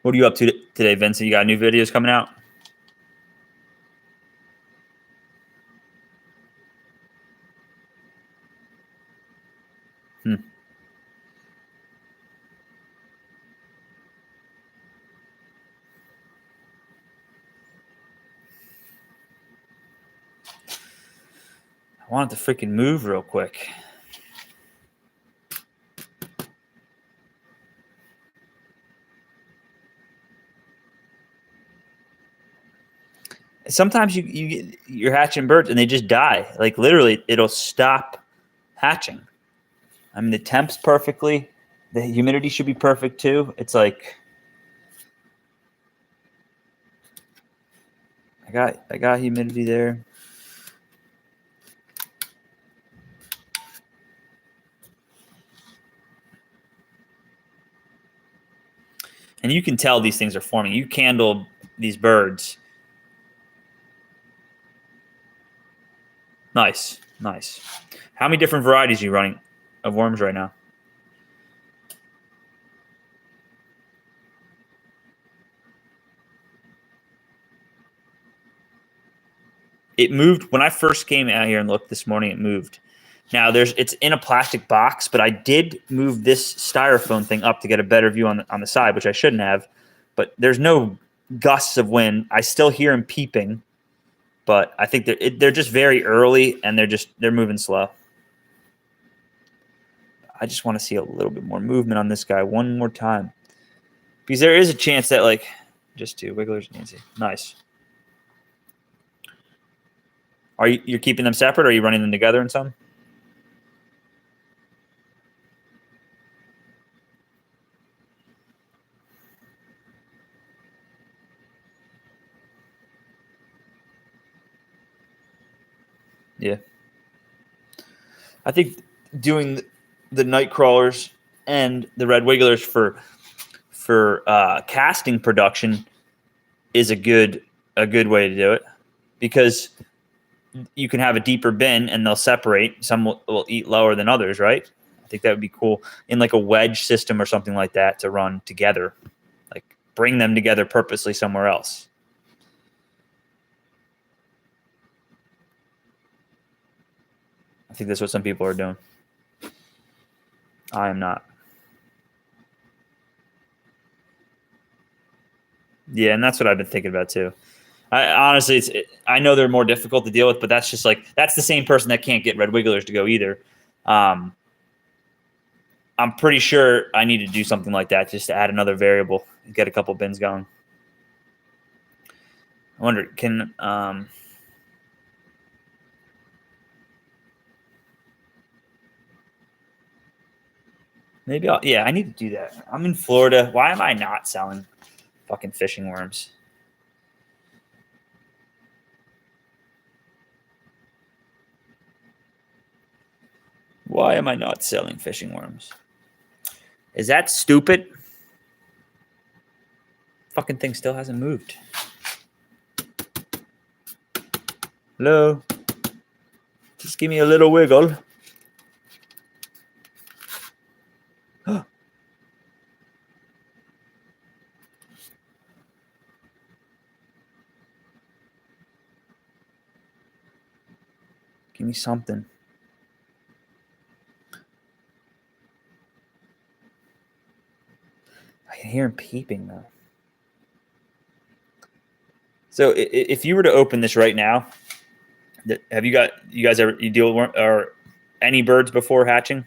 What are you up to today, Vincent? You got new videos coming out? I want it to freaking move real quick. Sometimes you're hatching birds and they just die. Like literally, it'll stop hatching. I mean, the temp's perfectly. The humidity should be perfect too. It's like I got humidity there. And you can tell these things are forming. You candle these birds. Nice, nice. How many different varieties are you running of worms right now? It moved when I first came out here and looked this morning. It moved. Now it's in a plastic box, but I did move this styrofoam thing up to get a better view on the side, which I shouldn't have. But there's no gusts of wind. I still hear them peeping, but I think they're just very early and they're moving slow. I just want to see a little bit more movement on this guy one more time, because there is a chance that just two wigglers, Nancy. Nice. Are you're keeping them separate? Or are you running them together in some? Yeah. I think doing the night crawlers and the red wigglers for casting production is a good way to do it, because you can have a deeper bin and they'll separate. Some will eat lower than others, right? I think that would be cool in like a wedge system or something like that to run together, like bring them together purposely somewhere else. I think that's what some people are doing. I am not. Yeah, and that's what I've been thinking about too. I honestly, I know they're more difficult to deal with, but that's just like that's the same person that can't get red wigglers to go either. Um, I'm pretty sure I need to do something like that just to add another variable, get a couple bins going. I wonder, can maybe yeah, I need to do that. I'm in Florida. Why am I not selling fucking fishing worms? Why am I not selling fishing worms? Is that stupid? Fucking thing still hasn't moved. Hello? Just give me a little wiggle. Give me something. I can hear him peeping though. So if you were to open this right now, have you guys ever you deal with or any birds before hatching?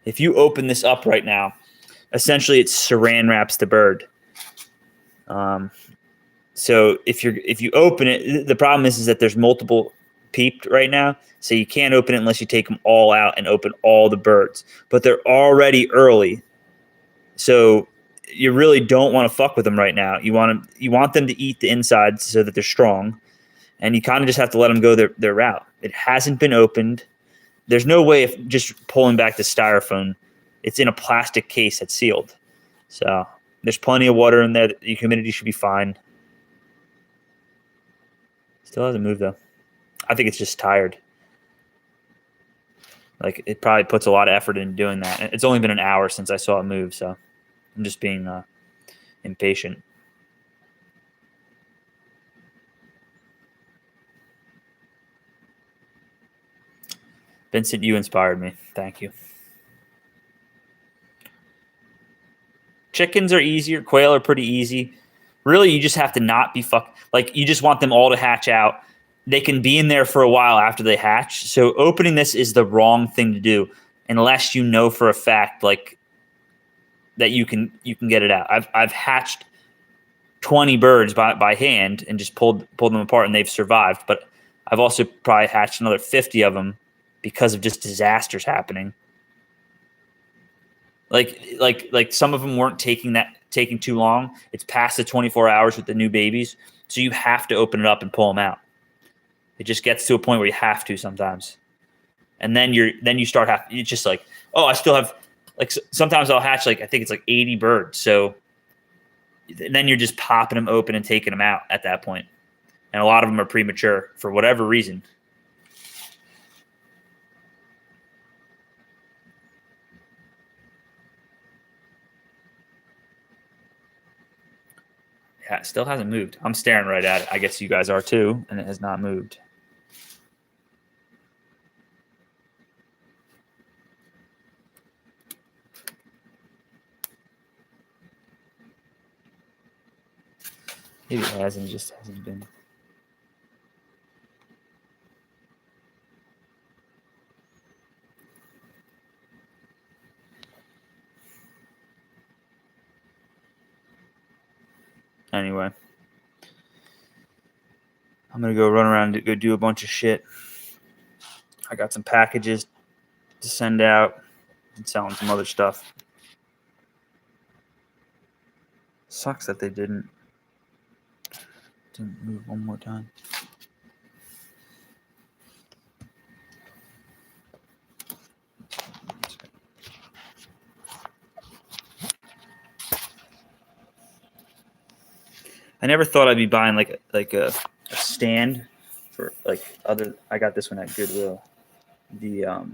If you open this up right now, essentially it saran wraps the bird. So if you open it, the problem is that there's multiple peeped right now, so you can't open it unless you take them all out and open all the birds. But they're already early, so you really don't want to fuck with them right now. You want them to eat the insides so that they're strong, and you kind of just have to let them go their route. It hasn't been opened. There's no way of just pulling back the styrofoam. It's in a plastic case that's sealed, so there's plenty of water in there. The humidity should be fine. Still hasn't moved though. I think it's just tired. Like it probably puts a lot of effort in doing that. It's only been an hour since I saw it move, so I'm just being impatient. Vincent, you inspired me. Thank you. Chickens are easier. Quail are pretty easy. Really, you just have to not be like you just want them all to hatch out. They can be in there for a while after they hatch. So opening this is the wrong thing to do unless you know for a fact like that you can get it out. I've hatched 20 birds by hand and just pulled them apart and they've survived. But I've also probably hatched another 50 of them because of just disasters happening. Like some of them weren't taking too long. It's past the 24 hours with the new babies, so you have to open it up and pull them out. It just gets to a point where you have to sometimes, and then you start it's just like, oh, I still have like sometimes I'll hatch like I think it's like 80 birds. So then you're just popping them open and taking them out at that point, and a lot of them are premature for whatever reason. Yeah, it still hasn't moved. I'm staring right at it. I guess you guys are too, and it has not moved. Maybe it hasn't, it just hasn't been. Anyway, I'm going to go run around and go do a bunch of shit. I got some packages to send out and selling some other stuff. Sucks that they didn't move one more time. I never thought I'd be buying like a stand for like other. I got this one at Goodwill. The oh,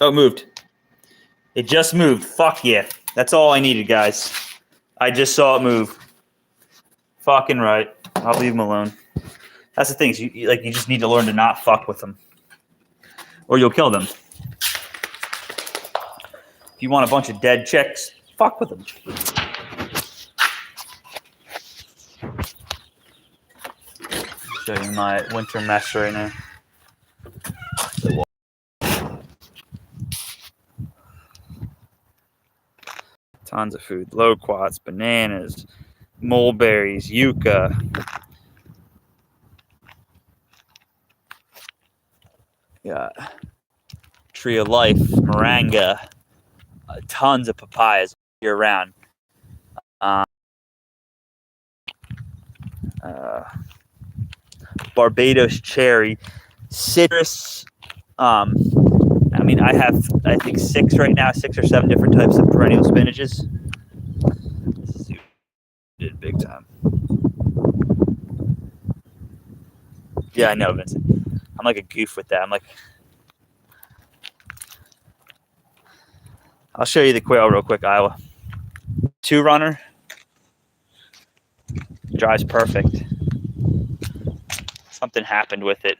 it moved. It just moved. Fuck yeah. That's all I needed, guys. I just saw it move. Fucking right. I'll leave them alone. That's the thing. Is you just need to learn to not fuck with them, or you'll kill them. If you want a bunch of dead chicks, fuck with them. Show you my winter mess right now. Tons of food. Loquats, bananas, mulberries, yucca. Yeah. Tree of Life, moringa. Tons of papayas year round. Barbados cherry, citrus. I mean, I think 6 right now, 6 or 7 different types of perennial spinaches. This is did big time. Yeah, I know, Vincent. I'm like a goof with that. I'm like, I'll show you the quail real quick, Iowa. 2-runner. Dries perfect. Something happened with it.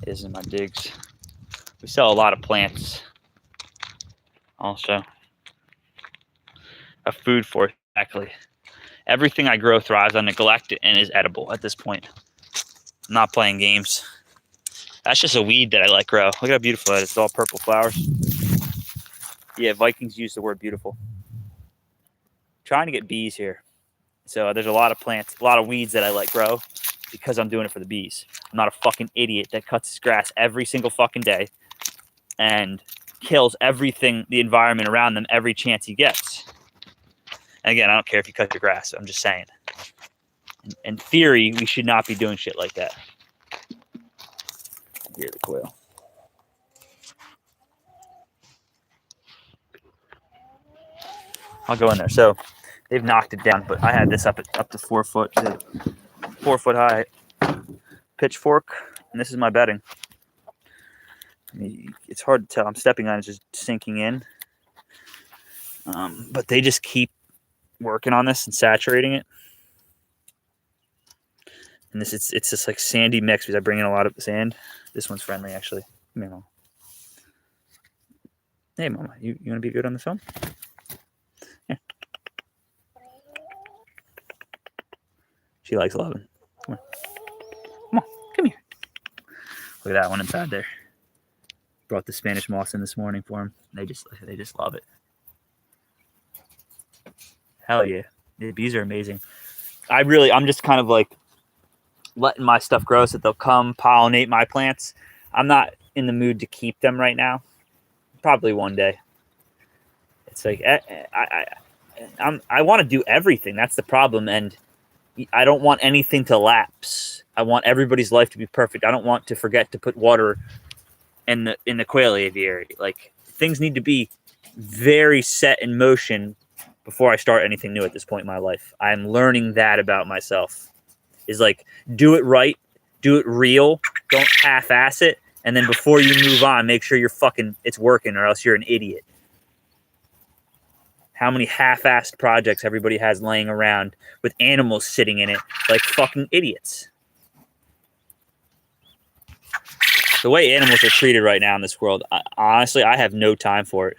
Is in my digs. We sell a lot of plants. Also, a food for exactly. Everything I grow thrives on neglect and is edible at this point. I'm not playing games. That's just a weed that I like grow. Look at how beautiful that is. It's all purple flowers. Yeah, Vikings use the word beautiful. Trying to get bees here. So there's a lot of plants, a lot of weeds that I like grow because I'm doing it for the bees. I'm not a fucking idiot that cuts his grass every single fucking day and kills everything, the environment around them, every chance he gets. And again, I don't care if you cut your grass. I'm just saying. In theory, we should not be doing shit like that. Here's the quail. I'll go in there. So they've knocked it down, but I had this up to 4 foot, 4 foot high pitchfork, and this is my bedding. I mean, it's hard to tell. I'm stepping on it, just sinking in. But they just keep working on this and saturating it. And it's this like sandy mix because I bring in a lot of sand. This one's friendly, actually. Come here, Mama. Hey, Mama, you want to be good on the film? Yeah. She likes loving. Come on. Come on, come here. Look at that one inside there. Brought the Spanish moss in this morning for them. They just love it. Hell yeah. The bees are amazing. I'm just kind of like letting my stuff grow so that they'll come pollinate my plants. I'm not in the mood to keep them right now. Probably one day. It's like I want to do everything. That's the problem, and I don't want anything to lapse. I want everybody's life to be perfect. I don't want to forget to put water in the quail aviary. Like, things need to be very set in motion before I start anything new at this point in my life. I'm learning that about myself. Is like, do it right, do it real, don't half-ass it, and then before you move on, make sure it's working, or else you're an idiot. How many half-assed projects everybody has laying around with animals sitting in it like fucking idiots. The way animals are treated right now in this world, honestly, I have no time for it.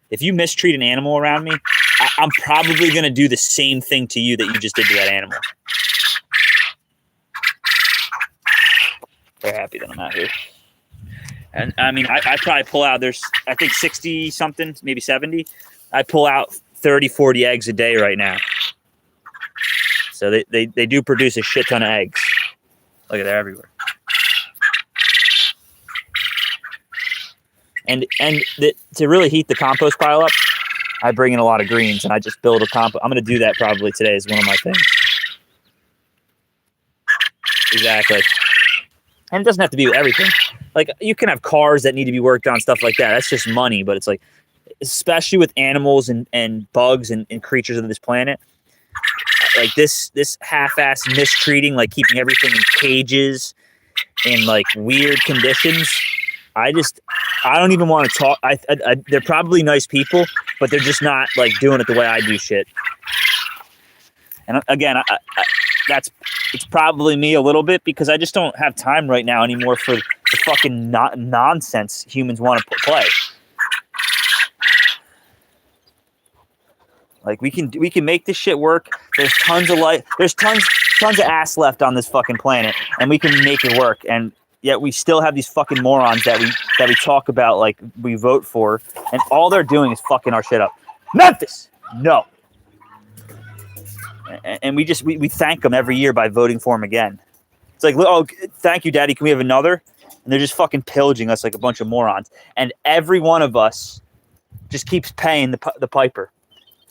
If you mistreat an animal around me, I'm probably going to do the same thing to you that you just did to that animal. They're happy that I'm out here. And I mean, I probably pull out, there's, I think 60 something, maybe 70. I pull out 30, 40 eggs a day right now. So they do produce a shit ton of eggs. Look at, they're everywhere. And to really heat the compost pile up, I bring in a lot of greens and I just build a compost. I'm going to do that probably today as one of my things. Exactly. And it doesn't have to be with everything. Like, you can have cars that need to be worked on, stuff like that. That's just money. But it's like, especially with animals and bugs and creatures of this planet, like this half-ass mistreating, like keeping everything in cages in like weird conditions. I don't even want to talk. They're probably nice people, but they're just not like doing it the way I do shit. And again, it's probably me a little bit because I just don't have time right now anymore for the fucking nonsense humans want to play. Like, we can make this shit work. There's tons of life. There's tons of ass left on this fucking planet, and we can make it work. And yet we still have these fucking morons that we talk about, like we vote for, and all they're doing is fucking our shit up. Memphis, no. And we thank them every year by voting for them again. It's like, oh, thank you, Daddy. Can we have another? And they're just fucking pillaging us like a bunch of morons. And every one of us just keeps paying the piper.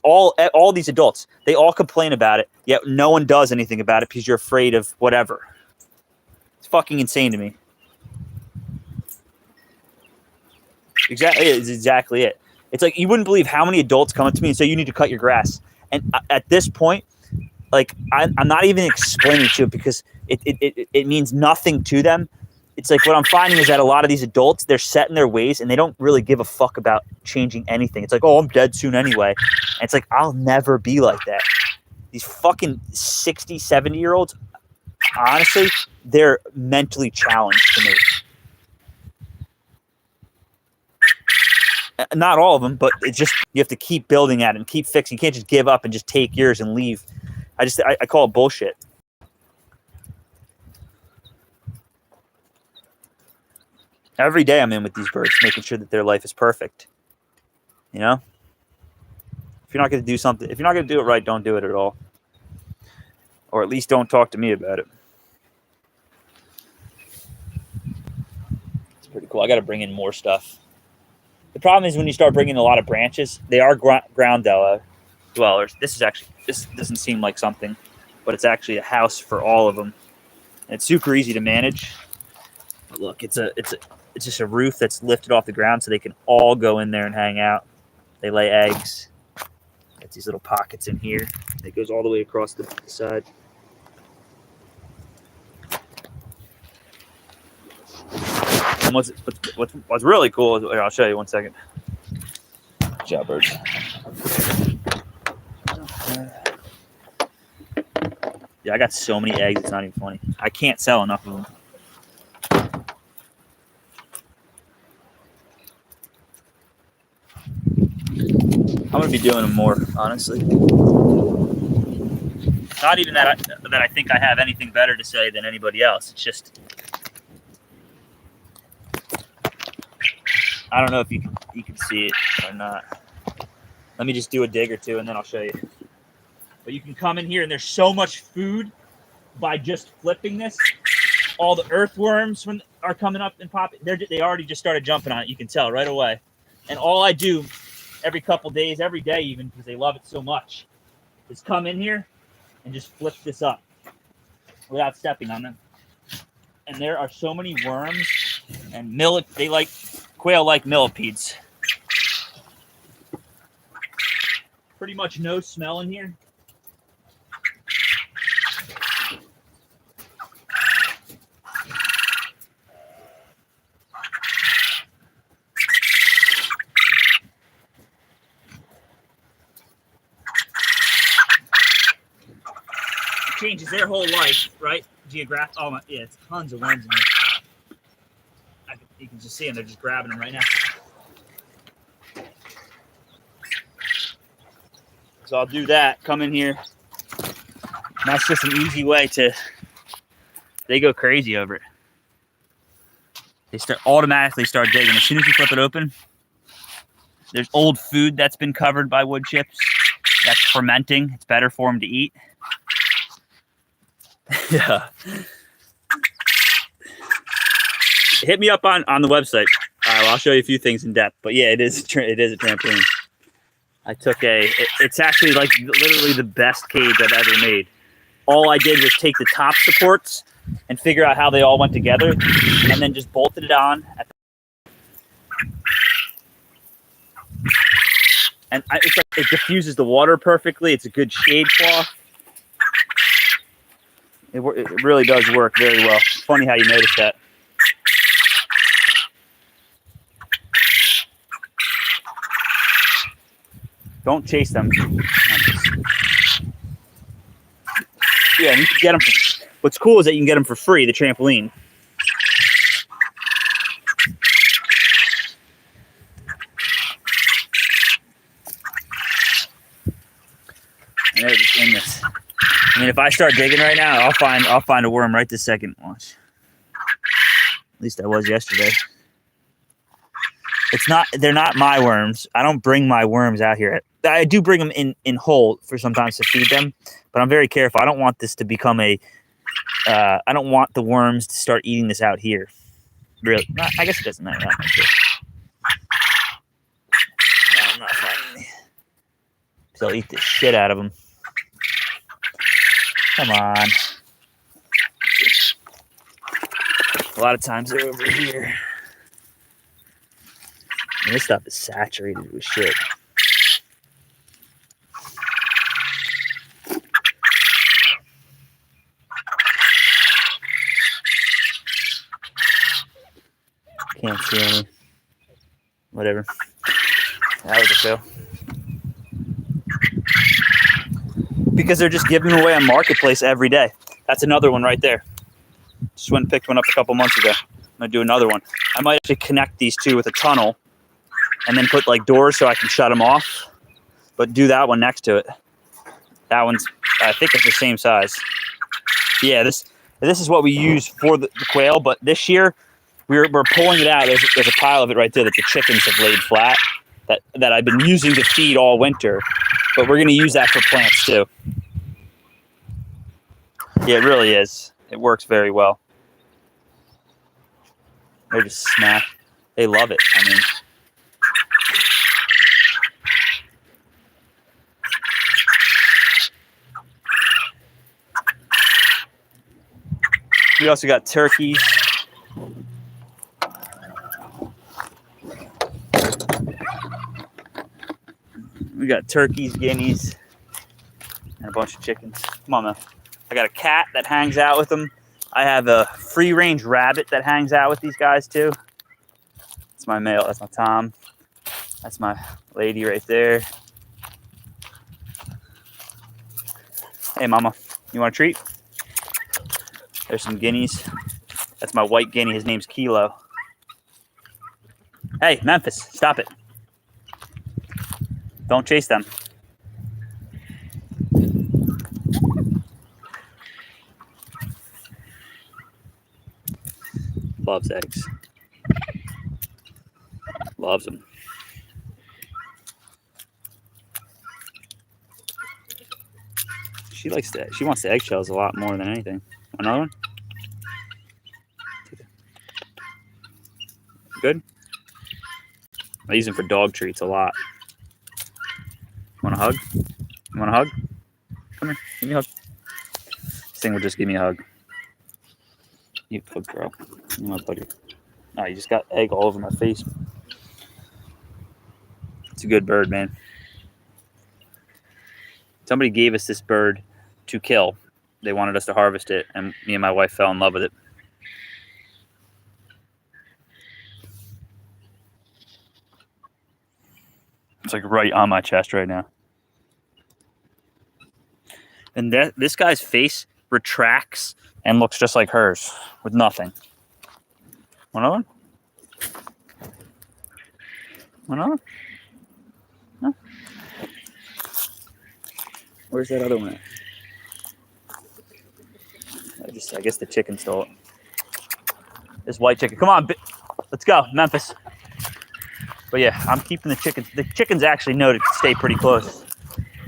All these adults, they all complain about it, yet no one does anything about it because you're afraid of whatever. It's fucking insane to me. Exactly, it's exactly it. It's like, you wouldn't believe how many adults come up to me and say, you need to cut your grass. And at this point, like, I'm not even explaining to it because it means nothing to them. It's like, what I'm finding is that a lot of these adults, they're set in their ways and they don't really give a fuck about changing anything. It's like, oh, I'm dead soon anyway. And it's like, I'll never be like that. These fucking 60, 70-year-olds, honestly, they're mentally challenged to me. Not all of them, but it's just, you have to keep building at it and keep fixing. You can't just give up and just take yours and leave. I call it bullshit. Every day I'm in with these birds, making sure that their life is perfect. You know? If you're not going to do something, if you're not going to do it right, don't do it at all. Or at least don't talk to me about it. It's pretty cool. I got to bring in more stuff. The problem is when you start bringing a lot of branches, they are ground dwellers. This doesn't seem like something, but it's actually a house for all of them. And it's super easy to manage. But look, it's just a roof that's lifted off the ground so they can all go in there and hang out. They lay eggs. It's these little pockets in here. It goes all the way across the side. And what's really cool is, I'll show you one second. job, birds. Yeah, I got so many eggs, it's not even funny. I can't sell enough of them. I'm gonna be doing them more, honestly. Not even that I think I have anything better to say than anybody else. It's just I don't know if you can see it or not. Let me just do a dig or two and then I'll show you. But you can come in here and there's so much food by just flipping this. All the earthworms are coming up and popping. They already just started jumping on it. You can tell right away. And all I do every couple days, every day even, because they love it so much, is come in here and just flip this up without stepping on them. And there are so many worms and quail like millipedes. Pretty much no smell in here. Changes their whole life, right? Geographic. Oh my, yeah, it's tons of worms in here. You can just see them; they're just grabbing them right now. So I'll do that. Come in here. And that's just an easy way to. They go crazy over it. They automatically start digging as soon as you flip it open. There's old food that's been covered by wood chips that's fermenting. It's better for them to eat. Yeah. Hit me up on the website. I'll show you a few things in depth. But yeah, it is a trampoline. I took it's actually like literally the best cage I've ever made. All I did was take the top supports and figure out how they all went together and then just bolted it on. It's like it diffuses the water perfectly. It's a good shade cloth. It really does work very well. It's funny how you notice that. Don't chase them. Yeah, and you can get them. What's cool is that you can get them for free, the trampoline. And they're just in this. I mean, if I start digging right now, I'll find a worm right this second. Watch. At least I was yesterday. They're not my worms. I don't bring my worms out here. I do bring them in whole for sometimes to feed them, but I'm very careful. I don't want this to become I don't want the worms to start eating this out here. Really, I guess it doesn't matter that much. No, I'm not finding. So I'll eat the shit out of them. Come on. A lot of times they're over here. And this stuff is saturated with shit. Can't see any. Whatever. That was a fail. Because they're just giving away on Marketplace every day. That's another one right there. Just went and picked one up a couple months ago. I'm going to do another one. I might actually connect these two with a tunnel and then put like doors so I can shut them off. But do that one next to it. That one's, I think it's the same size. Yeah, this is what we use for the quail. But this year, we're pulling it out. There's a pile of it right there that the chickens have laid flat that I've been using to feed all winter. But we're going to use that for plants too. Yeah, it really is. It works very well. They're just smack. They love it. I mean, we also got turkeys. We got turkeys, guineas, and a bunch of chickens. Come on, man. I got a cat that hangs out with them. I have a free-range rabbit that hangs out with these guys, too. That's my male. That's my Tom. That's my lady right there. Hey, mama, you want a treat? There's some guineas. That's my white guinea. His name's Kilo. Hey, Memphis, stop it. Don't chase them. Loves eggs. Loves them. She likes that. She wants the eggshells a lot more than anything. Another one? Good? I use them for dog treats a lot. Want a hug? You want a hug? Come here. Give me a hug. This thing will just give me a hug. You good girl. You my buddy. Oh, you just got egg all over my face. It's a good bird, man. Somebody gave us this bird to kill. They wanted us to harvest it, and me and my wife fell in love with it. It's like right on my chest right now. And this guy's face retracts and looks just like hers with nothing. One other one? One other one? No? Where's that other one at? I guess the chicken stole it. This white chicken. Come on, let's go, Memphis. But yeah, I'm keeping the chickens. The chickens actually know to stay pretty close.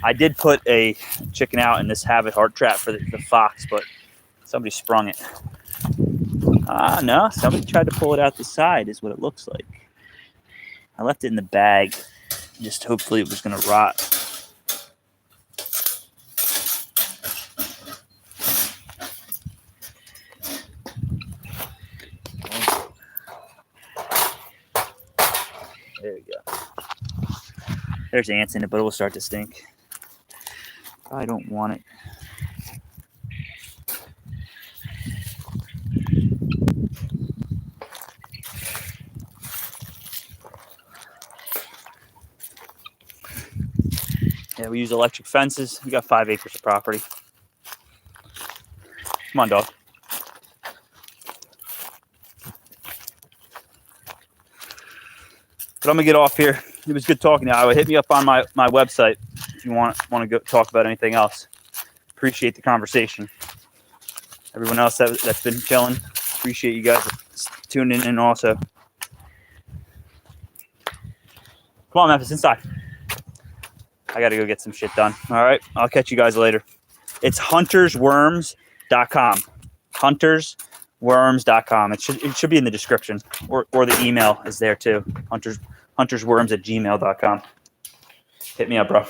I did put a chicken out in this habit heart trap for the fox, but somebody sprung it. No, somebody tried to pull it out the side is what it looks like. I left it in the bag. Just hopefully it was going to rot. There we go. There's ants in it, but it will start to stink. I don't want it. Yeah, we use electric fences. We got 5 acres of property. Come on, dog. But I'm gonna get off here. It was good talking to you. Hit me up on my website if you want to go talk about anything else. Appreciate the conversation. Everyone else that's been chilling, appreciate you guys tuning in also. Come on, Memphis, inside. I gotta go get some shit done. All right, I'll catch you guys later. It's huntersworms.com. huntersworms.com. It should be in the description, or the email is there too. huntersworms@gmail.com. Hit me up, bro. All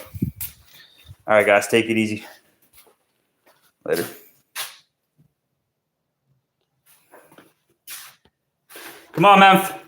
right, guys, take it easy. Later. Come on, Memph.